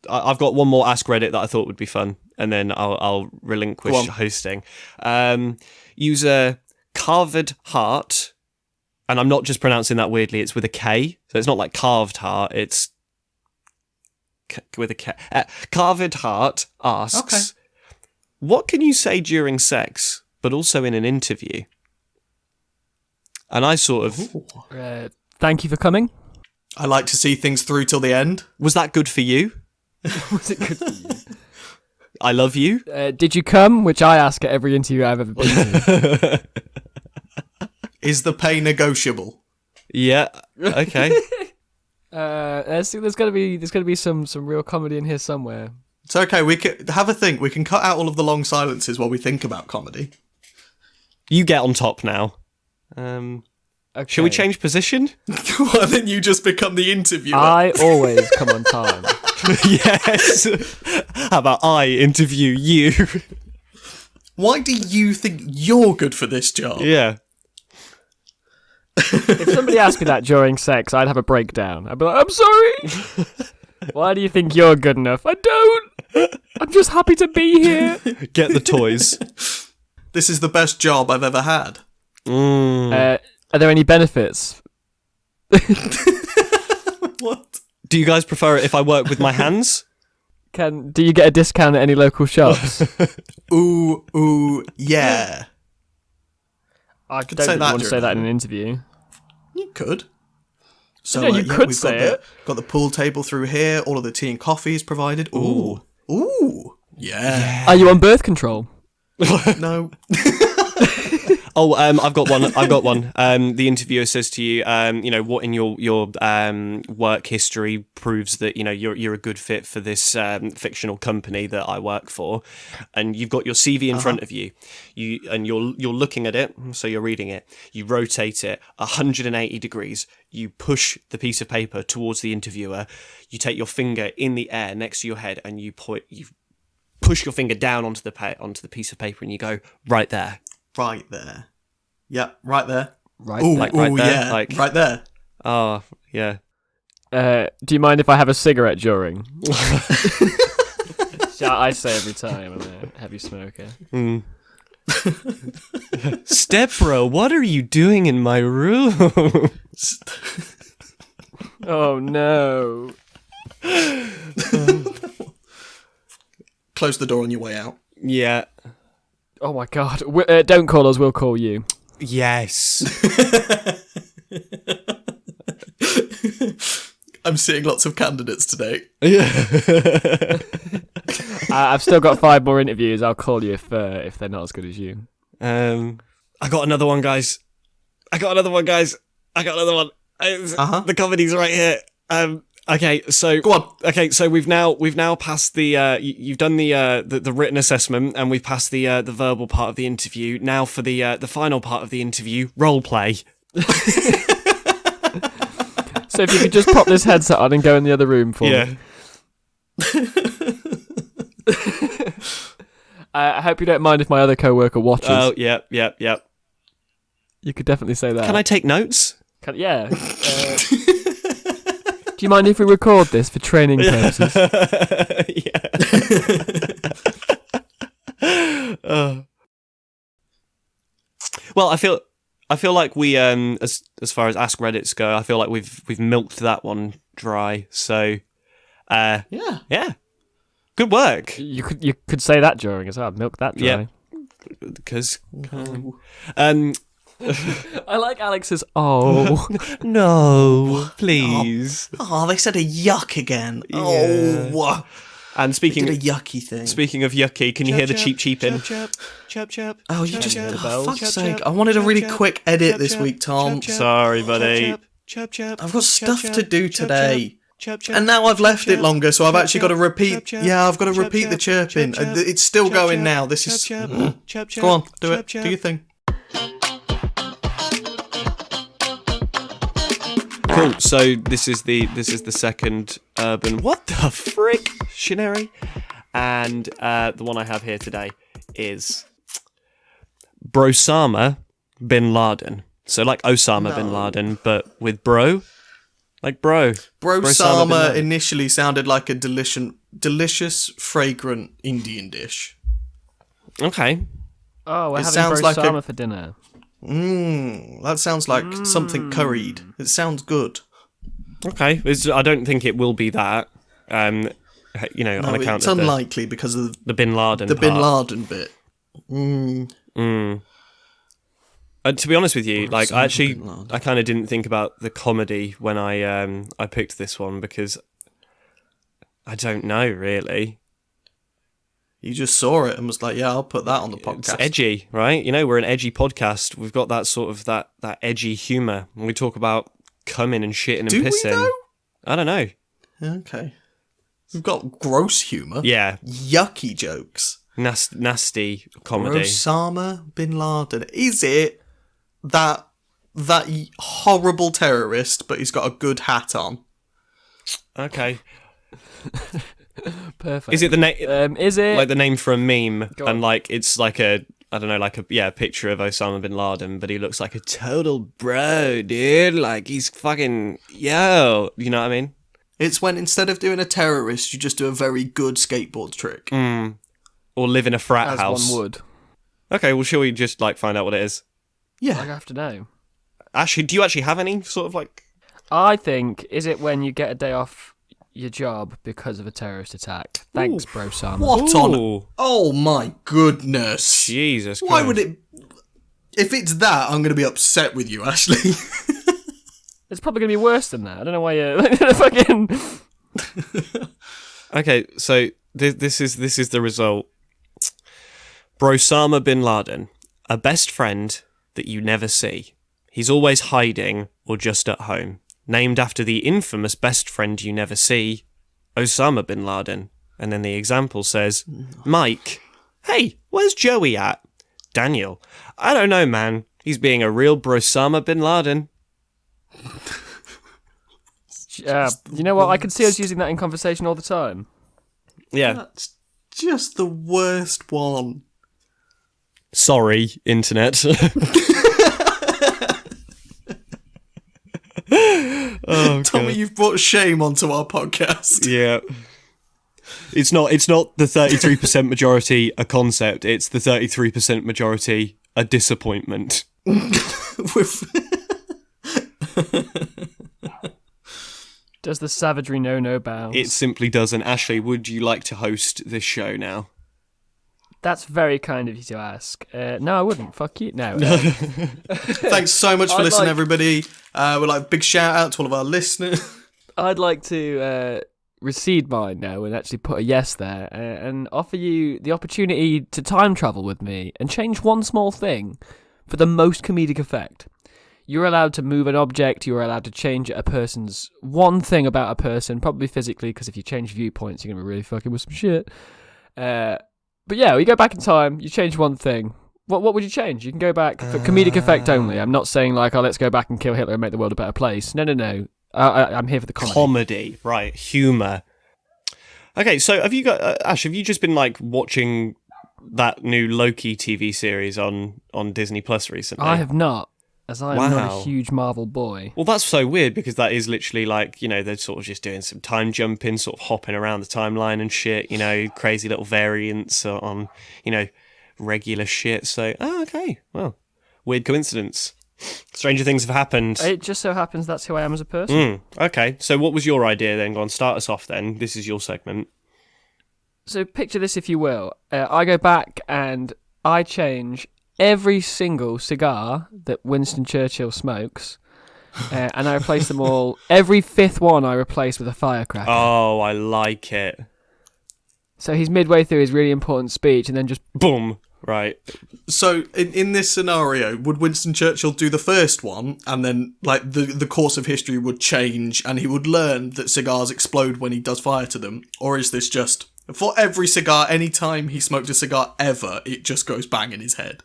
got one more Ask Reddit that I thought would be fun, and then I'll relinquish hosting. User Carved Heart. And I'm not just pronouncing that weirdly, it's with a K. So it's not like carved heart, it's with a K. Carved Heart asks, what can you say during sex, but also in an interview? And I sort of... thank you for coming. I like to see things through till the end. Was that good for you? Was it good for you? I love you. Did you come? Which I ask at every interview I've ever been to. Is the pay negotiable? Yeah. Okay. There's gonna be some real comedy in here somewhere. It's okay. We can have a think. We can cut out all of the long silences while we think about comedy. You get on top now. Okay. Shall we change position? Well, then you just become the interviewer. I always come on time. Yes. How about I interview you? Why do you think you're good for this job? Yeah. If somebody asked me that during sex, I'd have a breakdown. I'd be like, "I'm sorry. Why do you think you're good enough? I don't. I'm just happy to be here." Get the toys. This is the best job I've ever had. Are there any benefits? What? Do you guys prefer it if I work with my hands? Do you get a discount at any local shops? Ooh, yeah. I don't think you want to say that in an interview. You could. So you could say it. Got the pool table through here. All of the tea and coffee is provided. Ooh. Yeah. Are you on birth control? No. Oh, I've got one. The interviewer says to you, what in your work history proves that you're a good fit for this fictional company that I work for, and you've got your CV in front of you. You're looking at it, so you're reading it. You rotate it 180 degrees. You push the piece of paper towards the interviewer. You take your finger in the air next to your head, and you push your finger down onto the piece of paper, and you go right there. Right there. Yep, right there. Right, right there. Yeah, right there. Oh, yeah. Do you mind if I have a cigarette during? I say every time I'm a heavy smoker. Stepbro, what are you doing in my room? Oh no. Close the door on your way out. Yeah. Oh my god. Don't call us, we'll call you. Yes. I'm seeing lots of candidates today. Yeah. I've still got 5 more interviews. I'll call you if they're not as good as you. I got another one, guys. I got another one. The comedy's right here. Okay, so Go on. Okay, so we've now passed the you've done the written assessment, and we've passed the verbal part of the interview. Now for the final part of the interview, role play. So if you could just pop this headset on and go in the other room for me. I hope you don't mind if my other co-worker watches. Oh, yep. You could definitely say that. Can I take notes? Yeah. Do you mind if we record this for training purposes? Well, I feel like we as far as Ask Reddits go, I feel like we've milked that one dry. So yeah. Good work. You could say that during as well. Milk that dry. Yeah. Because I like Alex's no, please. Oh, they said a yuck again. Yeah. Oh, And they did a yucky thing. Speaking of yucky, can you hear the cheep cheeping? Oh, you just chirp, oh, fuck's chirp, sake! chirp, I wanted a really chirp, quick edit chirp, this chirp, week, Tom. Sorry, buddy. I've got stuff to do today. And now I've left it longer, so I've actually got to repeat. Yeah, I've got to repeat the chirping. It's still going now. This is. Go on, do it. Do your thing. Cool. So this is the second urban. What the frick, Shineri? And the one I have here today is Brosama bin Laden. So like Osama bin Laden, but with bro. Like bro. Brosama initially sounded like a delicious, fragrant Indian dish. Okay. Oh, we're having sounds like Brosama for dinner. That sounds like something curried. It sounds good. Okay. I don't think it will be that. On account it's of unlikely because of the bin Laden the part. bin Laden bit. To be honest with you, like I kind of didn't think about the comedy when I picked this one because I don't know really. You just saw it and was like, "Yeah, I'll put that on the podcast." It's edgy, right? You know, we're an edgy podcast. We've got that sort of that edgy humour. We talk about coming and shitting and Do we, pissing. though? I don't know. Okay, we've got gross humour. Yeah, yucky jokes. Nasty comedy. Osama bin Laden. Is it that horrible terrorist, but he's got a good hat on? Okay. Perfect. Is it the name? Is it like the name for a meme? Go on. And like it's like a picture of Osama bin Laden, but he looks like a total bro, dude. Like he's fucking yo. You know what I mean? It's when instead of doing a terrorist, you just do a very good skateboard trick. Or live in a frat as house. one would? Okay, well, shall we just like find out what it is? Yeah. I have to know. Actually, do you actually have any sort of like? I think, is it when you get a day off your job because of a terrorist attack? Thanks, Brosama. What Ooh. on? Oh my goodness! Jesus Christ. Why would it? If it's that, I'm going to be upset with you, Ashley. It's probably going to be worse than that. I don't know why you're fucking... Okay, so this is the result. Brosama bin Laden, a best friend that you never see. He's always hiding or just at home. Named after the infamous best friend you never see, Osama bin Laden. And then the example says, Mike, hey, where's Joey at? Daniel, I don't know, man. He's being a real Brosama bin Laden. You know what? I can see us using that in conversation all the time. Yeah. That's just the worst one. Sorry, internet. Oh, Tommy, God. you've brought shame onto our podcast. Yeah. It's not the 33% majority a concept. It's the 33% majority a disappointment. Does the savagery know no bounds? It simply doesn't. Ashley, would you like to host this show now? That's very kind of you to ask. No, I wouldn't. Fuck you. No. Thanks so much for listening, everybody. We'd like a big shout out to all of our listeners. I'd like to recede mine now and actually put a yes there and offer you the opportunity to time travel with me and change one small thing for the most comedic effect. You're allowed to move an object, you're allowed to change one thing about a person, probably physically, because if you change viewpoints, you're going to be really fucking with some shit. But yeah, you go back in time, you change one thing. What would you change? You can go back for comedic effect only. I'm not saying like, oh, let's go back and kill Hitler and make the world a better place. No. I'm here for the comedy. Comedy, right? Humour. Okay, so have you got Ash? Have you just been like watching that new Loki TV series on Disney Plus recently? I have not, as I am not a huge Marvel boy. Well, that's so weird because that is literally like, you know, they're sort of just doing some time jumping, sort of hopping around the timeline and shit. You know, crazy little variants on, you know, regular shit. So, okay, well, weird coincidence. Stranger things have happened. It just so happens that's who I am as a person. Okay, so what was your idea then? Go on, start us off then. This is your segment. So picture this, if you will. I go back and I change every single cigar that Winston Churchill smokes, and I replace them all. Every fifth one I replace with a firecracker. Oh, I like it. So he's midway through his really important speech and then just boom. Right. So in this scenario, would Winston Churchill do the first one and then like the course of history would change and he would learn that cigars explode when he does fire to them? Or is this just for every cigar, any time he smoked a cigar ever, it just goes bang in his head?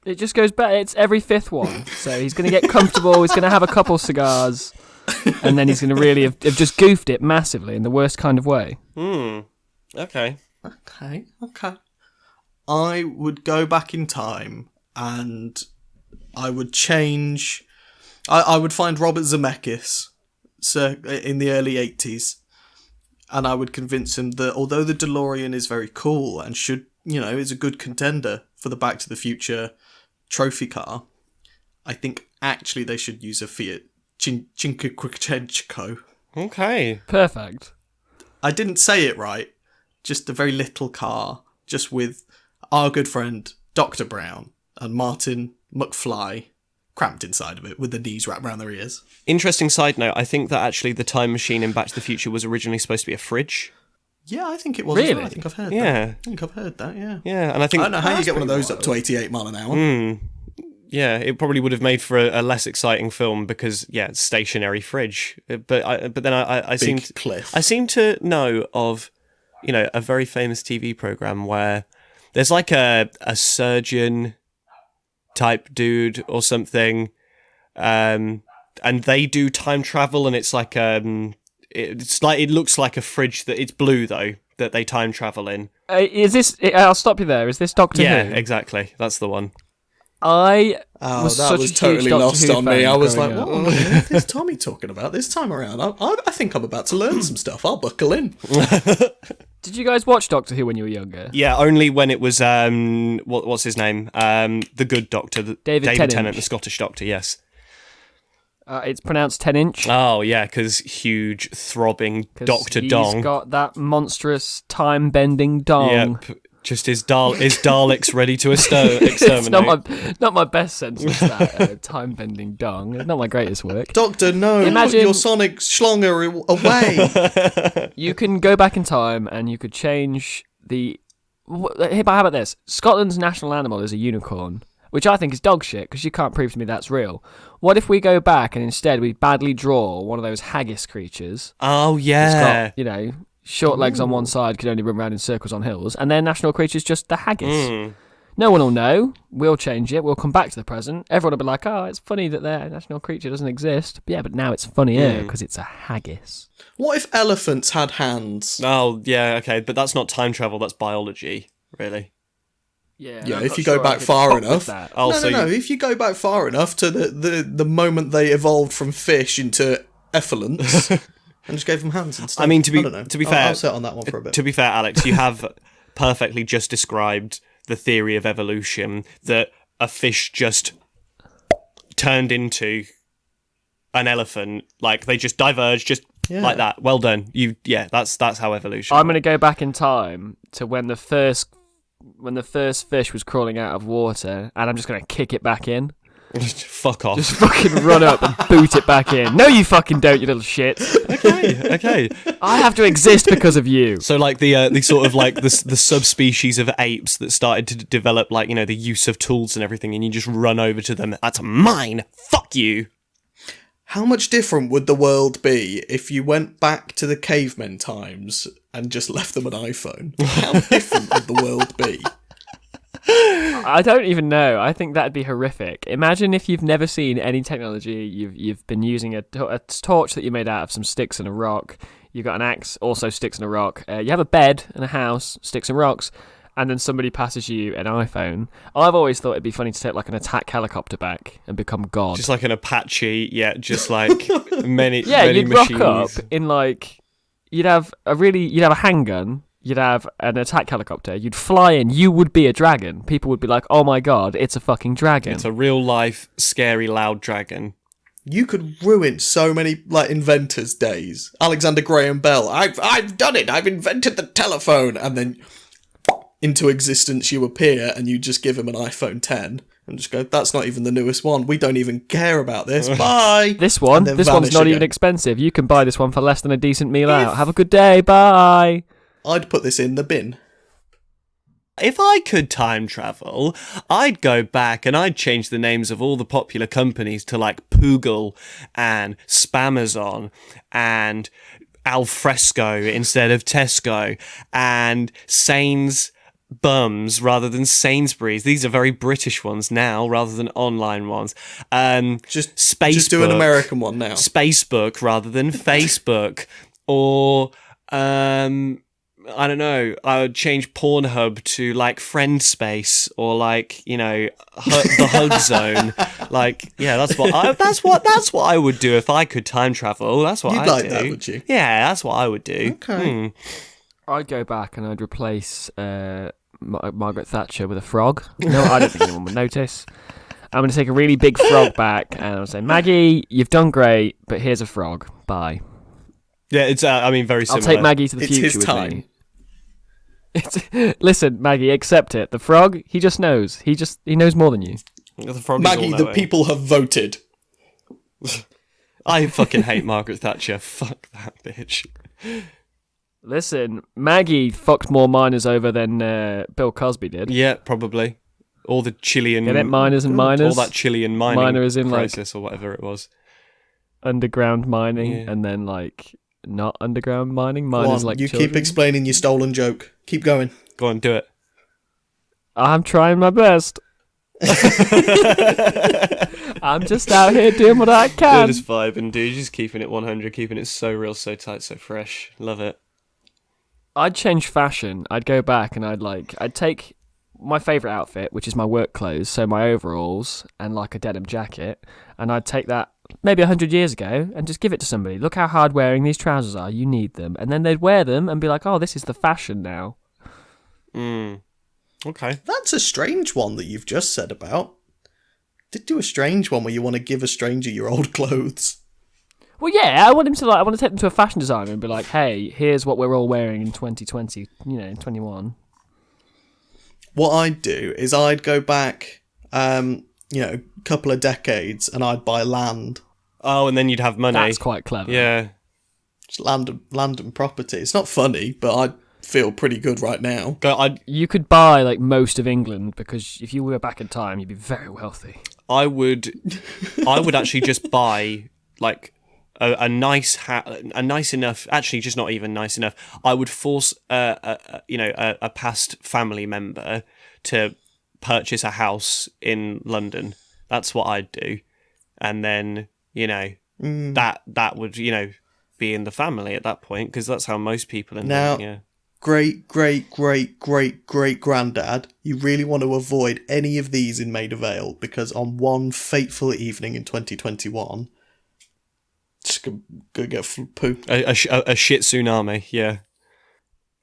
It just goes back. It's every fifth one. So he's going to get comfortable. He's going to have a couple cigars and then he's going to really have just goofed it massively in the worst kind of way. Okay. I would go back in time and I would change... I would find Robert Zemeckis in the early 80s and I would convince him that although the DeLorean is very cool and should, you know, is a good contender for the Back to the Future trophy car, I think actually they should use a Fiat Cinquecento. Okay. Perfect. I didn't say it right. Just a very little car, just with our good friend Dr. Brown and Martin McFly cramped inside of it with the knees wrapped around their ears. Interesting side note, I think that actually the time machine in Back to the Future was originally supposed to be a fridge. Yeah, I think it was. Really? As well. I think I've heard that. I think I've heard that, yeah. Yeah, and I think... I don't know how you get one of those up to 88 mile an hour. Yeah, it probably would have made for a less exciting film because, yeah, it's stationary fridge. But then I seem to know of, you know, a very famous TV program where there's like a surgeon type dude or something, and they do time travel, and it's like it looks like a fridge that it's blue though that they time travel in. Is this? I'll stop you there. Is this Doctor Who? Yeah, exactly. That's the one. That was totally lost on me. I was like, what on earth is Tommy talking about this time around? I think I'm about to learn some stuff. I'll buckle in. Did you guys watch Doctor Who when you were younger? Yeah, only when it was what's his name? The good doctor, David Tennant, the Scottish doctor. Yes. It's pronounced 10-inch. Oh yeah, because huge throbbing Doctor Dong. He's got that monstrous time-bending dong. Yep. Just his Daleks ready to exterminate. It's not my best sentence, that time-bending dong. It's not my greatest work. Doctor, no, put your sonic schlonger away. You can go back in time and you could change the... How about this? Scotland's national animal is a unicorn, which I think is dog shit, because you can't prove to me that's real. What if we go back and instead we badly draw one of those haggis creatures? Oh, yeah. It's got, short legs on one side, can only run around in circles on hills, and their national creature's just the haggis. No one will know. We'll change it. We'll come back to the present. Everyone will be like, oh, it's funny that their national creature doesn't exist. But yeah, but now it's funnier because it's a haggis. What if elephants had hands? Oh, yeah, okay, but that's not time travel, that's biology, really. Yeah, if you go back far enough. No, if you go back far enough to the moment they evolved from fish into effluents, and just gave them hands instead. I mean, I don't know. to be fair, I'll sit on that one for a bit. To be fair, Alex, you have perfectly just described the theory of evolution, that a fish just turned into an elephant. Like, they just diverged, just like that. Well done. That's how evolution. I'm going to go back in time to when the first fish was crawling out of water, and I'm just going to kick it back in. Fuck off. Just fucking run up and boot it back in. No, you fucking don't, you little shit. Okay. I have to exist because of you. So, like, the sort of, like, the subspecies of apes that started to develop, like, you know, the use of tools and everything, and you just run over to them. That's mine. Fuck you. How much different would the world be if you went back to the cavemen times and just left them an iPhone? How different would the world be? I don't even know. I think that'd be horrific. Imagine if you've never seen any technology. You've been using a torch that you made out of some sticks and a rock. You've got an axe, also sticks and a rock. You have a bed and a house, sticks and rocks, and then somebody passes you an iPhone. I've always thought it'd be funny to take like an attack helicopter back and become God. Just like an Apache, just like many you'd machines. rock up in like you'd have a handgun. You'd have an attack helicopter. You'd fly in. You would be a dragon. People would be like, "Oh my god, it's a fucking dragon." It's a real life, scary, loud dragon. You could ruin so many like inventors' days. Alexander Graham Bell. I've done it. I've invented the telephone, and then into existence you appear, and you just give him an iPhone 10 and just go, "That's not even the newest one. We don't even care about this. Bye." This one's not even expensive. You can buy this one for less than a decent meal out. Have a good day. Bye. I'd put this in the bin. If I could time travel, I'd go back and I'd change the names of all the popular companies to like Poogle and Spamazon and Alfresco instead of Tesco and Sains Bums rather than Sainsbury's. These are very British ones now rather than online ones. Just do an American one now. Spacebook rather than Facebook. Or I don't know, I would change Pornhub to like Friend Space or like, you know, the Hug Zone. Like, yeah, that's what I would do if I could time travel. That's what I'd like do. That, would you? Yeah, that's what I would do. Okay. I'd go back and I'd replace Margaret Thatcher with a frog. No, I don't think anyone would notice. I'm going to take a really big frog back and I'll say, "Maggie, you've done great, but here's a frog. Bye." Yeah, it's very similar. I'll take Maggie to the future his with time. me. Listen, Maggie, accept it. The frog, he just knows. He knows more than you. The frog is Maggie, the all-knowing. people have voted. I fucking hate Margaret Thatcher. Fuck that bitch. Listen, Maggie fucked more miners over than Bill Cosby did. Yeah, probably. All the Chilean... Get it? Miners and miners? All that Chilean mining Miner is in, crisis or whatever it was. Underground mining, and then, like, not underground mining. Miners like you children. keep explaining your stolen joke. Keep going. Go on, do it. I'm trying my best. I'm just out here doing what I can. Just vibing, dude. Just keeping it 100, keeping it so real, so tight, so fresh. Love it. I'd change fashion. I'd go back and I'd take my favourite outfit, which is my work clothes, so my overalls and like a denim jacket, and I'd take that maybe 100 years ago and just give it to somebody. Look how hard wearing these trousers are. You need them. And then they'd wear them and be like, "Oh, this is the fashion now." Okay. That's a strange one that you've just said about. Did do a strange one where you want to give a stranger your old clothes. Well, yeah, I want to take them to a fashion designer and be like, "Hey, here's what we're all wearing in 2020, 21. What I'd do is I'd go back, a couple of decades, and I'd buy land. Oh, and then you'd have money. That's quite clever. Yeah. Just land and property. It's not funny, but I feel pretty good right now. You could buy like most of England because if you were back in time, you'd be very wealthy. I would actually just buy like a nice a nice enough. Actually, just not even nice enough. I would force a past family member to purchase a house in London. That's what I'd do, and then that would be in the family at that point because that's how most people in now. Yeah. Great granddad, you really want to avoid any of these in Maida Vale because on one fateful evening in 2021, go get poo. A shit tsunami, yeah.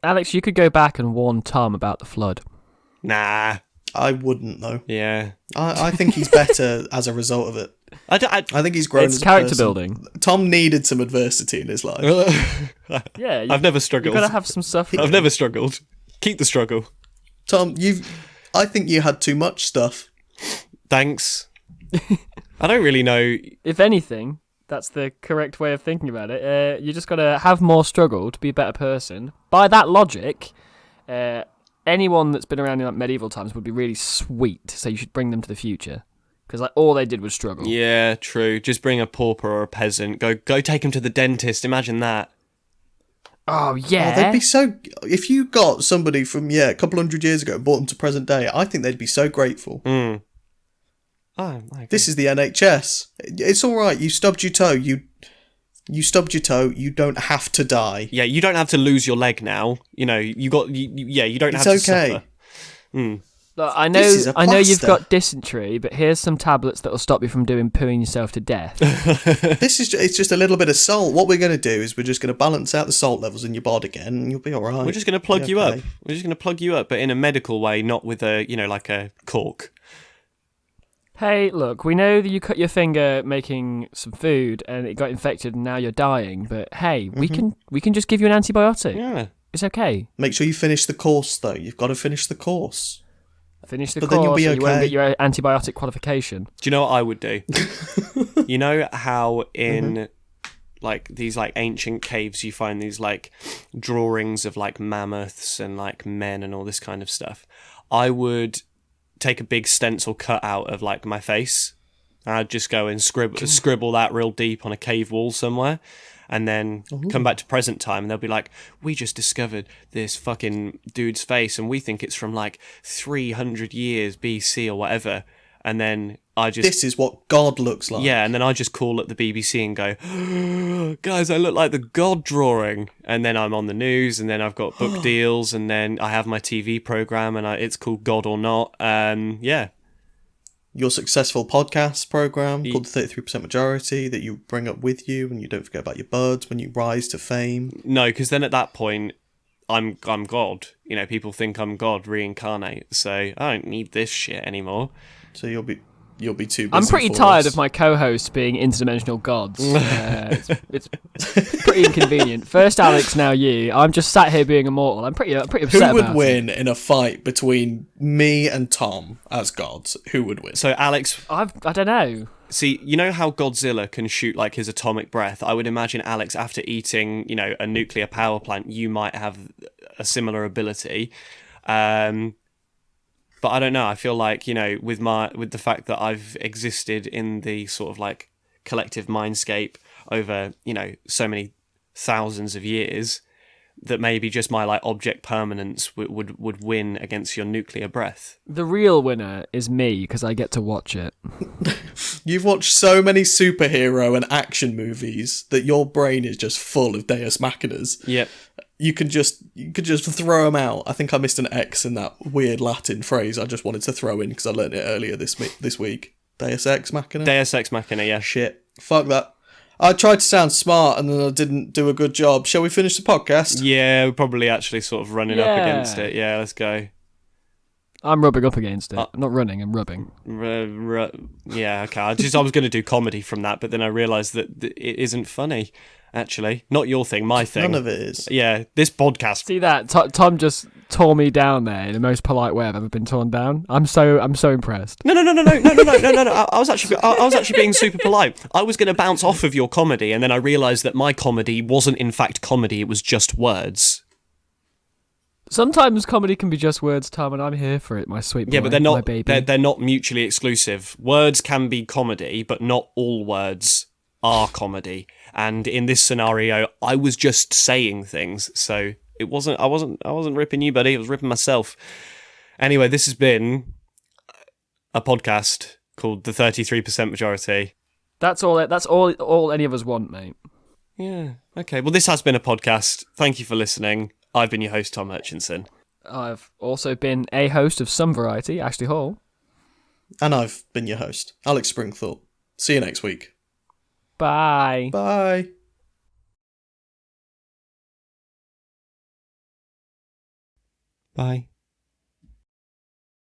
Alex, you could go back and warn Tom about the flood. Nah. I wouldn't though. Yeah. I think he's better as a result of it. I think he's grown. It's as a character person. building. Tom needed some adversity in his life. Yeah, I've never struggled. You've got to have some suffering. I've never struggled. Keep the struggle. Tom, I think you had too much stuff. Thanks. I don't really know. If anything, that's the correct way of thinking about it. You just got to have more struggle to be a better person. By that logic, anyone that's been around in like medieval times would be really sweet, so you should bring them to the future. Because like all they did was struggle. Yeah, true. Just bring a pauper or a peasant. Go take him to the dentist. Imagine that. Oh, yeah. Oh, they'd be so... If you got somebody from, a couple hundred years ago and brought them to present day, I think they'd be so grateful. Mm. Oh, my God. This is the NHS. It's all right. You stubbed your toe. You stubbed your toe. You don't have to die. Yeah, you don't have to lose your leg now. You know, you don't have to suffer. Mm. Look, I know you've got dysentery, but here's some tablets that will stop you from pooing yourself to death. It's just a little bit of salt. What we're going to do is we're just going to balance out the salt levels in your bod again, and you'll be all right. We're just going to plug you up. We're just going to plug you up, but in a medical way, not with like a cork. Hey, look, we know that you cut your finger making some food and it got infected and now you're dying, but hey, we can just give you an antibiotic. Yeah. It's okay. Make sure you finish the course, though. You've got to finish the course. Finish the But course, then you'll be or you won't okay. get your antibiotic qualification. Do you know what I would do? You know how in like these like ancient caves you find these like drawings of like mammoths and like men and all this kind of stuff? I would take a big stencil cut out of like my face. I'd just go and scribble that real deep on a cave wall somewhere, and then come back to present time, and they'll be like, we just discovered this fucking dude's face, and we think it's from like 300 years BC or whatever. And then this is what God looks like. Yeah, and then I just call up the BBC and go, guys, I look like the God drawing. And then I'm on the news, and then I've got book deals, and then I have my TV program, and it's called God or Not. Yeah. Your successful podcast program called the 33% Majority that you bring up with you, and you don't forget about your buds when you rise to fame. No, because then at that point, I'm God. You know, people think I'm God reincarnate, so I don't need this shit anymore. So you'll be too busy. I'm pretty for tired us. of my co-hosts being interdimensional gods. It's pretty inconvenient. First Alex, now you. I'm just sat here being immortal. I'm pretty upset Who would about win in a fight between me and Tom as gods? Who would win? So Alex, I don't know. see, you know how Godzilla can shoot like his atomic breath? I would imagine, Alex, after eating, a nuclear power plant, you might have a similar ability. But I don't know. I feel like, with the fact that I've existed in the sort of like collective mindscape over, so many thousands of years, that maybe just my like object permanence would win against your nuclear breath. The real winner is me because I get to watch it. You've watched so many superhero and action movies that your brain is just full of Deus Machinas. Yep. You could just throw them out. I think I missed an X in that weird Latin phrase I just wanted to throw in because I learned it earlier this week. Deus Ex Machina? Deus Ex Machina, yeah. Shit. Fuck that. I tried to sound smart and then I didn't do a good job. Shall we finish the podcast? Yeah, we're probably actually sort of running up against it. Yeah, let's go. I'm rubbing up against it. I'm not running, I'm rubbing. Yeah, okay. I was going to do comedy from that, but then I realised that it isn't funny, actually. Not your thing, my thing. None of it is. Yeah, this podcast. See that? Tom just tore me down there in the most polite way I've ever been torn down. I'm so impressed. No. I was actually being super polite. I was going to bounce off of your comedy, and then I realised that my comedy wasn't in fact comedy, it was just words. Sometimes comedy can be just words, Tom, and I'm here for it, my sweet boy. Yeah, but they're my not. baby. They're not mutually exclusive. Words can be comedy, but not all words are comedy. And in this scenario, I was just saying things, so it wasn't. I wasn't ripping you, buddy. I was ripping myself. Anyway, this has been a podcast called The 33% Majority. That's all any of us want, mate. Yeah. Okay. Well, this has been a podcast. Thank you for listening. I've been your host, Tom Hutchinson. I've also been a host of some variety, Ashley Hall. And I've been your host, Alex Springthorpe. See you next week. Bye. Bye. Bye.